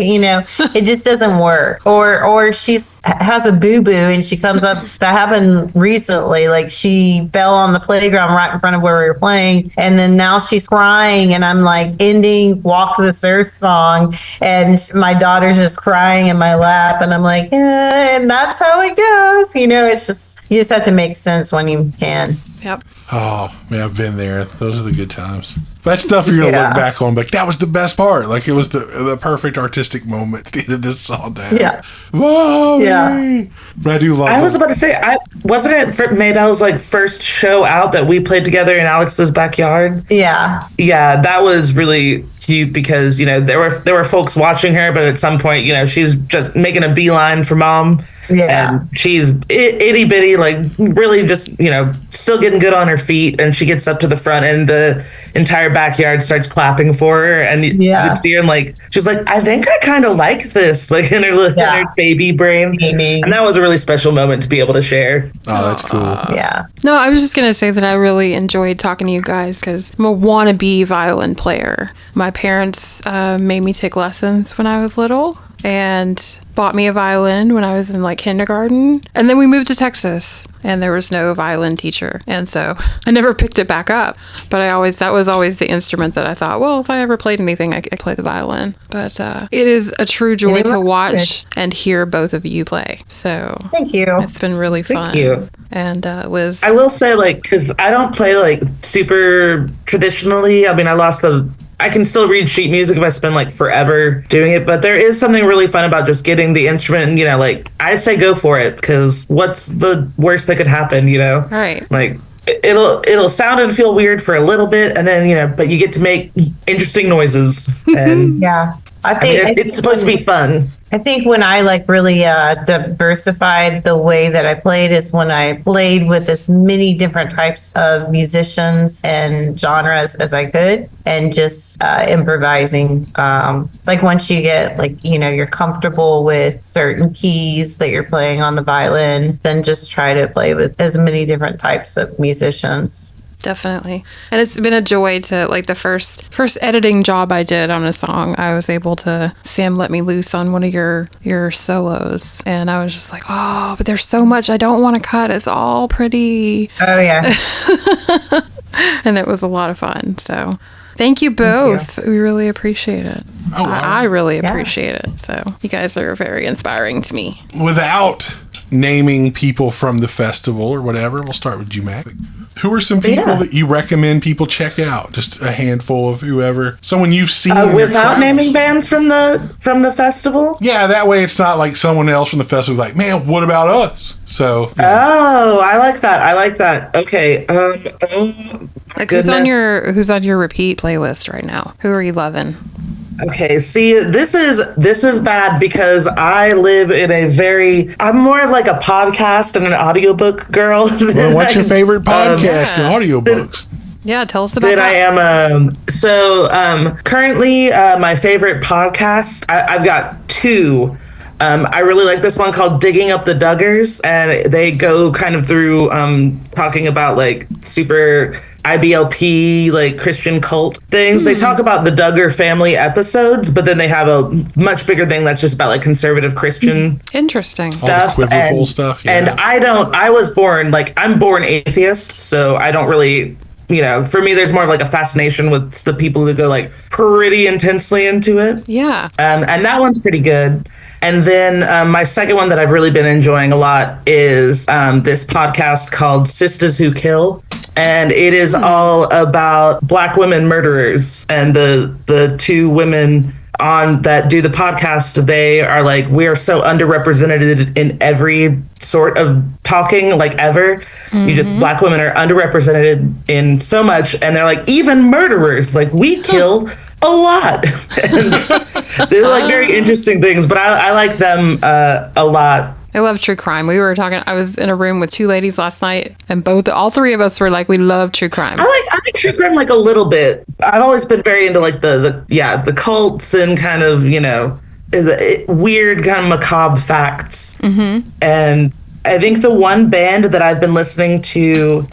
you know, it just doesn't work. Or she's has a boo-boo and she comes up. That happened recently. Like she fell on the playground right in front of where we were playing. And then now she's crying and I'm like ending Walk This Earth song. And my daughter's just crying in my lap. And I'm like, and that's how it goes. You know, it's just, you just have to make sense when you can. Yep. Oh, man, I've been there. Those are the good times. That stuff you're going to look back on, like, that was the best part. Like, it was the perfect artistic moment at the end of this song. Yeah. Mommy! Yeah. But I do love I was about to say, wasn't it Maybell's, like, first show out that we played together in Alex's backyard? Yeah. Yeah, that was really cute because, you know, there were folks watching her, but at some point, you know, she's just making a beeline for Mom. Yeah. And she's itty bitty, like really just, you know, still getting good on her feet. And she gets up to the front and the entire backyard starts clapping for her. And you can see her and like, she's like, I think I kind of like this, like in her baby brain. Maybe. And that was a really special moment to be able to share. Oh, that's cool. Yeah. No, I was just going to say that I really enjoyed talking to you guys because I'm a wannabe violin player. My parents made me take lessons when I was little and bought me a violin when I was in like kindergarten. And then we moved to Texas and there was no violin teacher. And so I never picked it back up. But that was always the instrument that I thought, well, if I ever played anything, I could play the violin. But it is a true joy to watch and hear both of you play. So thank you. It's been really fun. Thank you. And Liz, I will say, like, because I don't play like super traditionally. I mean, I can still read sheet music if I spend like forever doing it, but there is something really fun about just getting the instrument and, you know, like I say go for it because what's the worst that could happen, you know? Right. Like it'll sound and feel weird for a little bit and then, you know, but you get to make interesting noises and I think it's supposed to be fun. I think when I like really diversified the way that I played is when I played with as many different types of musicians and genres as I could and just improvising. Like once you get like, you know, you're comfortable with certain keys that you're playing on the violin, then just try to play with as many different types of musicians. Definitely. And it's been a joy to, like, the first editing job I did on a song, I was able to, Sam let me loose on one of your solos. And I was just like, oh, but there's so much I don't want to cut. It's all pretty. Oh, yeah. And it was a lot of fun. So thank you both. We really appreciate it. Oh, wow. I really appreciate it. So you guys are very inspiring to me. Without naming people from the festival or whatever, we'll start with you, Mac. Who are some people that you recommend people check out? Just a handful of whoever. Someone you've seen in your without travels. naming bands from the festival. Yeah, that way it's not like someone else from the festival like, man, what about us? So. Oh, I like that. Okay. Like, who's on your repeat playlist right now? Who are you loving? Okay, see, this is bad because I live in I'm more of like a podcast and an audiobook girl. Well, what's your favorite podcast and audiobooks? Yeah, tell us about that. that. I am currently my favorite podcast. I've got two. I really like this one called Digging Up the Duggars, and they go kind of through talking about like super IBLP, like Christian cult things. They talk about the Duggar family episodes, but then they have a much bigger thing that's just about like conservative Christian interesting stuff. All the quiverful stuff. Yeah. And I'm born atheist, so I don't really, for me, there's more of like a fascination with the people who go like pretty intensely into it. Yeah. And that one's pretty good. And then my second one that I've really been enjoying a lot is this podcast called Sisters Who Kill. And it is all about Black women murderers. And the two women on that do the podcast, they are like, we are so underrepresented in every sort of talking, like ever. Black women are underrepresented in so much. And they're like, even murderers, like we kill a lot. And they're like very interesting things, but I like them a lot. I love true crime. I was in a room with two ladies last night, and all three of us were like, we love true crime. I like true crime like a little bit. I've always been very into like the cults and kind of, weird kind of macabre facts. Mm-hmm. And I think the one band that I've been listening to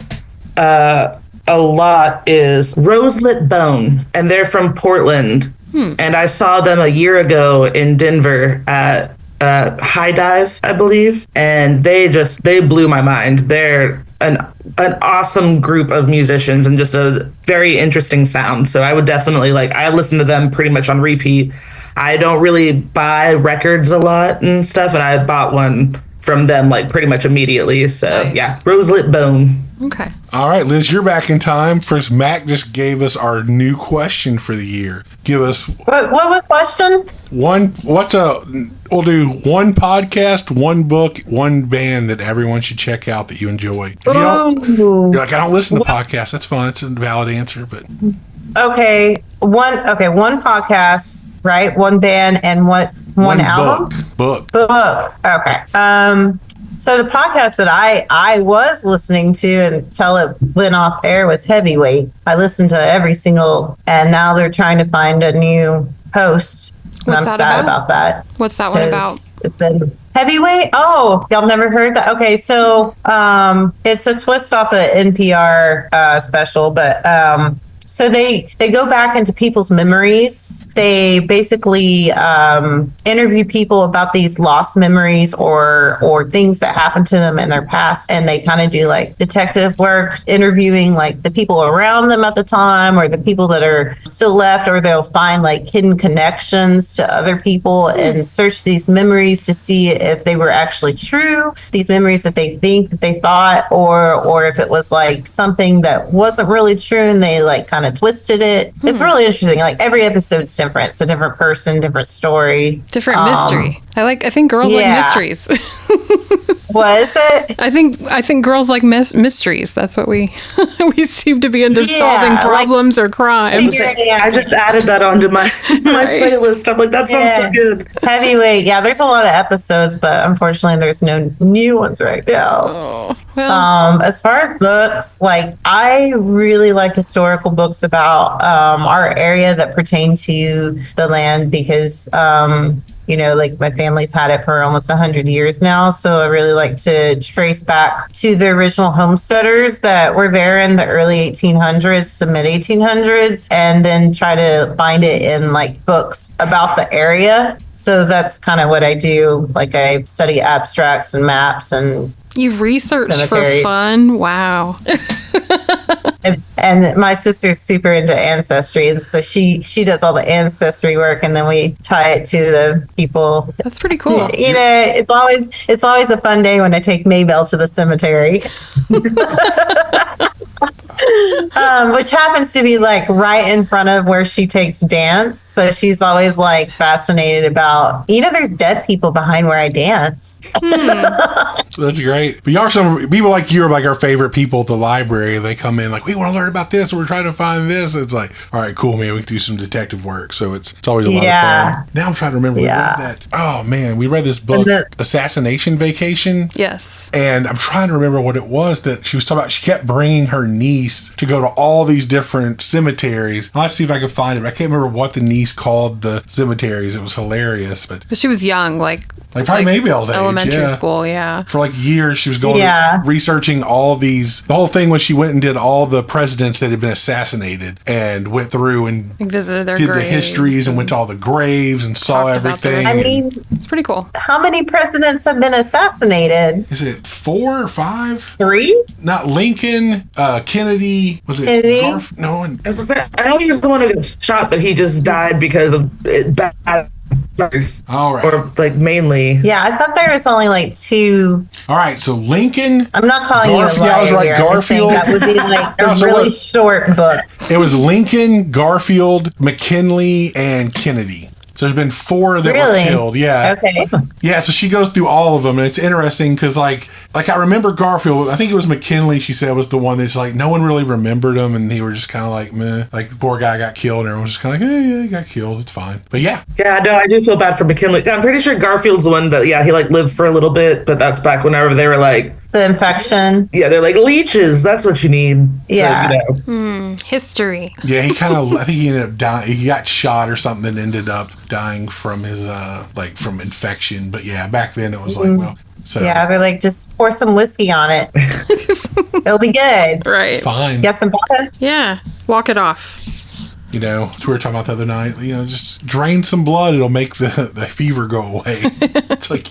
a lot is Roselit Bone, and they're from Portland. And I saw them a year ago in Denver at High Dive, I believe, and they blew my mind. They're an awesome group of musicians and just a very interesting sound. So I would definitely I listen to them pretty much on repeat. I don't really buy records a lot and stuff, and I bought one from them like pretty much immediately. So nice. Yeah, Roselit Bone. Okay. All right, Liz, you're back in time. First, Mac just gave us our new question for the year. Give us what was question? We'll do one podcast, one book, one band that everyone should check out that you enjoy. If you're like, I don't listen to podcasts. That's fine. It's a valid answer, but one podcast, right? One band and one album? Book. Okay. So the podcast that I was listening to until it went off air was Heavyweight. I listened to every single, and now they're trying to find a new host. And I'm sad about that. What's that one about? It's been Heavyweight. Oh, y'all never heard that? Okay, so it's a twist off an NPR special, but so they go back into people's memories. They basically interview people about these lost memories or things that happened to them in their past, and they kind of do like detective work, interviewing like the people around them at the time or the people that are still left, or they'll find like hidden connections to other people and search these memories to see if they were actually true, these memories that they think that they thought, or if it was like something that wasn't really true and they like kind of twisted it. It's really interesting. Like every episode's different. It's a different person, different story, different mystery. I think girls like mysteries. What is it? I think girls like mysteries. That's what we seem to be into, solving problems or crimes. I just added that onto my playlist. I'm like, that sounds so good. Heavyweight. Yeah, there's a lot of episodes, but unfortunately there's no new ones right now. Oh, well. As far as books, like I really like historical books about our area that pertain to the land, because like my family's had it for almost 100 years now. So I really like to trace back to the original homesteaders that were there in the early 1800s to mid 1800s, and then try to find it in like books about the area. So that's kind of what I do. Like I study abstracts and maps and You've researched cemetery. for fun? Wow. And my sister's super into ancestry, and so she does all the ancestry work, and then we tie it to the people. That's pretty cool. It's always a fun day when I take Maybelle to the cemetery. Which happens to be like right in front of where she takes dance. So she's always like fascinated about, there's dead people behind where I dance. That's great. But y'all, some people like you are like our favorite people at the library. They come in like, we want to learn about this. We're trying to find this. It's like, all right, cool, man. We can do some detective work. So it's always a lot of fun. Now I'm trying to remember. Yeah. We read that. Oh man, we read this book, Assassination Vacation. Yes. And I'm trying to remember what it was that she was talking about. She kept bringing her niece to go to all these different cemeteries. I'll have to see if I can find it. But I can't remember what the niece called the cemeteries. It was hilarious. But she was young, like probably Maybelle's age. Elementary school, yeah. For like years, she was going researching all of these. The whole thing was she went and did all the presidents that had been assassinated and went through and visited their did graves the histories and went to all the graves and saw everything. I mean, it's pretty cool. How many presidents have been assassinated? Is it 4 or 5? 3? Not Lincoln, Kennedy. Was it Kennedy? No. I know he was the one who got shot, but he just died because of bad. All right. Or like mainly. Yeah, I thought there was only like 2. All right, so Lincoln. I'm not calling Garfield, you a liar. I was right, here. I'm just saying Garfield. that would be like a No, so really what- short book. It was Lincoln, Garfield, McKinley, and Kennedy. So there's been 4 that Really? were killed. Yeah. Okay. Yeah, so she goes through all of them, and it's interesting because, like I remember Garfield. I think it was McKinley. She said was the one that's like no one really remembered him, and they were just kind of like meh. Like the poor guy got killed, and everyone was just kind of like, yeah, he got killed. It's fine. But yeah, no, I do feel bad for McKinley. I'm pretty sure Garfield's the one that he like lived for a little bit, but that's back whenever they were like The infection. Yeah, they're like leeches. That's what you need. Yeah. So, History. yeah, he kind of. I think he ended up dying. He got shot or something, and ended up dying from his from infection. But yeah, back then it was like So Yeah, they're like, just pour some whiskey on it. It'll be good. Right. fine. Get some vodka. Yeah. Walk it off. We were talking about the other night. Just drain some blood. It'll make the fever go away. It's like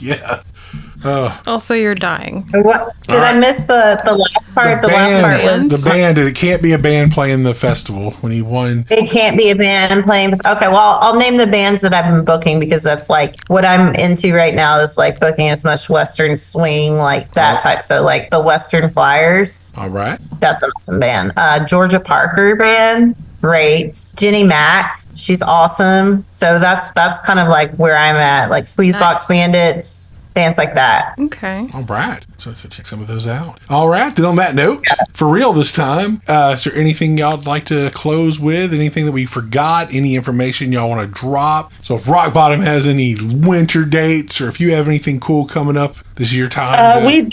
Also, you're dying. What did I miss the last part? The last part was the band. It can't be a band playing the festival when he won. it can't be a band playing. Okay, well, I'll name the bands that I've been booking because that's like what I'm into right now is like booking as much Western swing, like that type. So like the Western Flyers, All right. that's an awesome band. Georgia Parker band, great. Jenny Mack, she's awesome. So that's kind of like where I'm at, like Squeezebox Bandits, bands like that. Okay. All right. So check some of those out. All right. Then on that note, for real this time, is there anything y'all would like to close with? Anything that we forgot? Any information y'all want to drop? So if Rock Bottom has any winter dates or if you have anything cool coming up, this is your time. we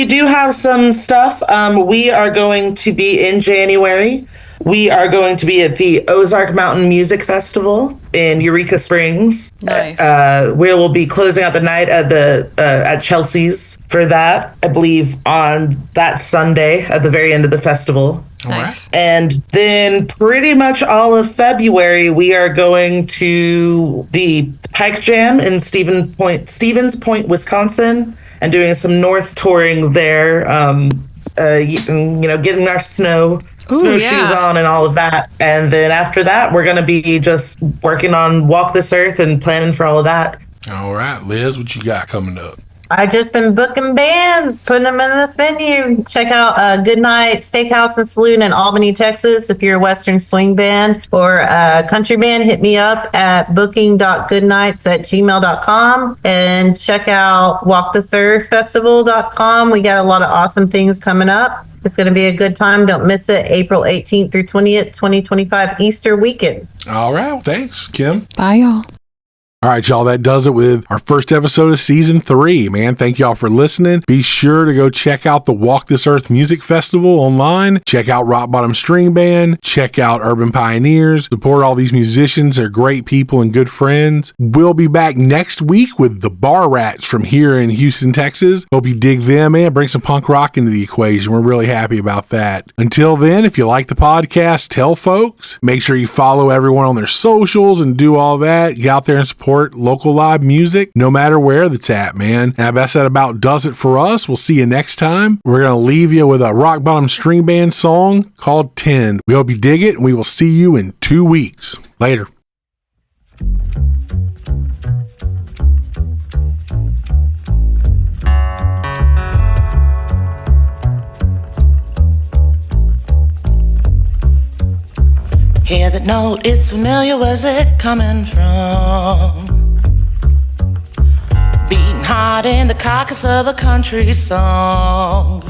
do have some stuff. We are going to be in January. We are going to be at the Ozark Mountain Music Festival in Eureka Springs. Nice. We will be closing out the night at at Chelsea's for that, I believe, on that Sunday at the very end of the festival. Nice. And then pretty much all of February, we are going to the Pike Jam in Stevens Point, Wisconsin, and doing some North touring there. Getting our snowshoes on and all of that. And then after that, we're going to be just working on Walk This Earth and planning for all of that. All right. Liz, what you got coming up? I've just been booking bands, putting them in this venue. Check out Good Night Steakhouse and Saloon in Albany, Texas. If you're a Western swing band or a country band, hit me up at booking.goodnights@gmail.com and check out walkthisearthfestival.com. We got a lot of awesome things coming up. It's going to be a good time. Don't miss it. April 18th through 20th, 2025, Easter weekend. All right. Well, thanks, Kim. Bye, y'all. All right, y'all, that does it with our first episode of season 3, man. Thank y'all for listening. Be sure to go check out the Walk This Earth Music Festival online. Check out Rock Bottom String Band. Check out Urban Pioneers. Support all these musicians. They're great people and good friends. We'll be back next week with the Bar Rats from here in Houston, Texas. Hope you dig them, man. Bring some punk rock into the equation. We're really happy about that. Until then, if you like the podcast, tell folks. Make sure you follow everyone on their socials and do all that. Get out there and support local live music, no matter where it's at, man. And I guess that about does it for us. We'll see you next time. We're going to leave you with a Rock Bottom String Band song called 10. We hope you dig it, and we will see you in 2 weeks. Later. Hear that note, it's familiar, where's it coming from? Beating hard in the carcass of a country song.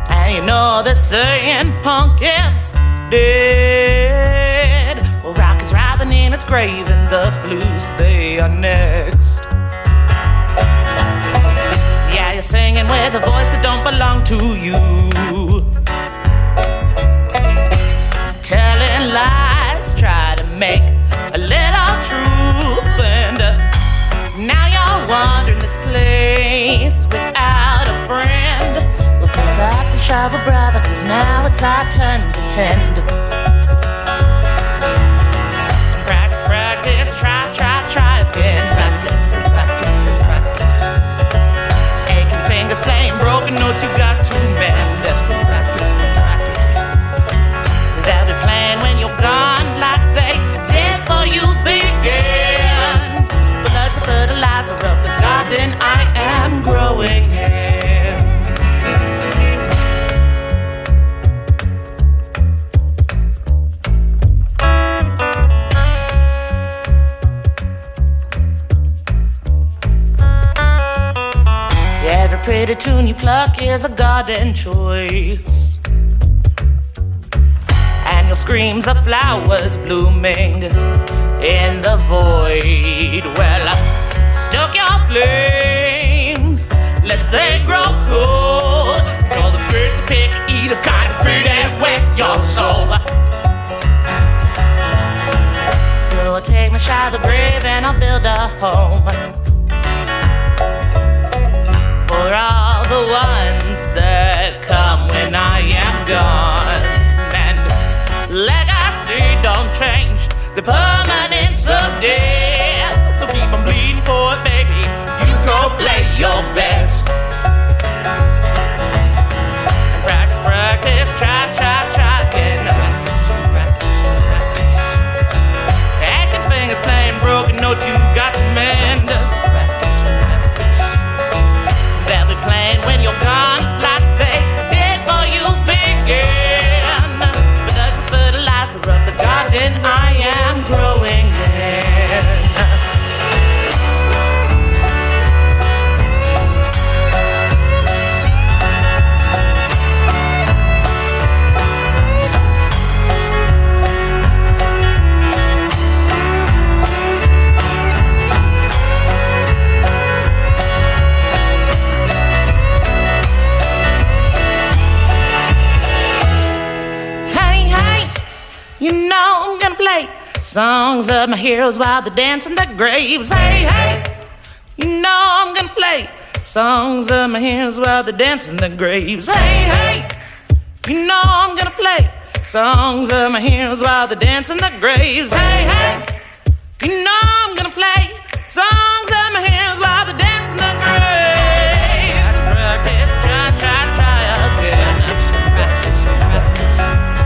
And you know they're saying punk is dead. Well, rock is writhing in its grave and the blues, they are next. Yeah, you're singing with a voice that don't belong to you. Telling lies, try to make a little truth, and now you're wandering this place without a friend. Well, pick up the shovel, brother, 'cause now it's our turn to tend. Practice, practice, try again. Practice, practice, practice. Aching fingers playing broken notes you got to mend. Practice, practice. They'll be playing when you're gone like they did before you began. Blood's the fertilizer of the garden I am growing in. Every pretty tune you pluck is a garden choice. And your screams of flowers blooming in the void. Well, stoke your flames, lest they grow cold. You're the fruits to pick, eat a kind of fruit and wet your soul. So I'll take my shallow grave and I'll build a home for all the ones that come when I am gone. Legacy don't change the permanence of death. So keep on bleeding for it, baby. You go play your best. Practice, practice, try again. Practice, practice, practice. Aching fingers playing broken notes you got to mend. Practice, practice. They'll be playing when you're gone like they did before you began. Of the garden I am growing in. You know I'm gonna play songs of my heroes while they dance in their graves. Hey, hey. You know I'm gonna play songs of my heroes while they dance in their graves. Hey, hey. You know I'm gonna play songs of my heroes while they dance in their graves. Hey, hey. You know I'm gonna play songs of my heroes while they dance in their graves. Practice, try again. Practice, practice.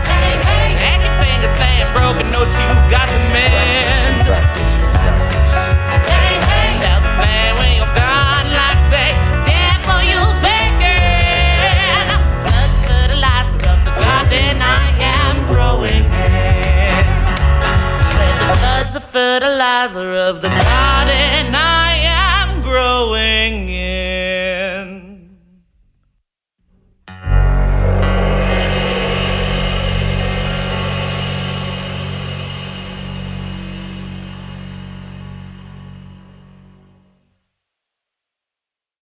Hey, hey. Aching fingers playing broken notes you got to mend. Practice, practice. Hey, hey. They'll be playing when you're gone like they did for you began. Blood's the fertilizer of the garden I am growing in. Said the blood's the fertilizer of the garden I am growing in.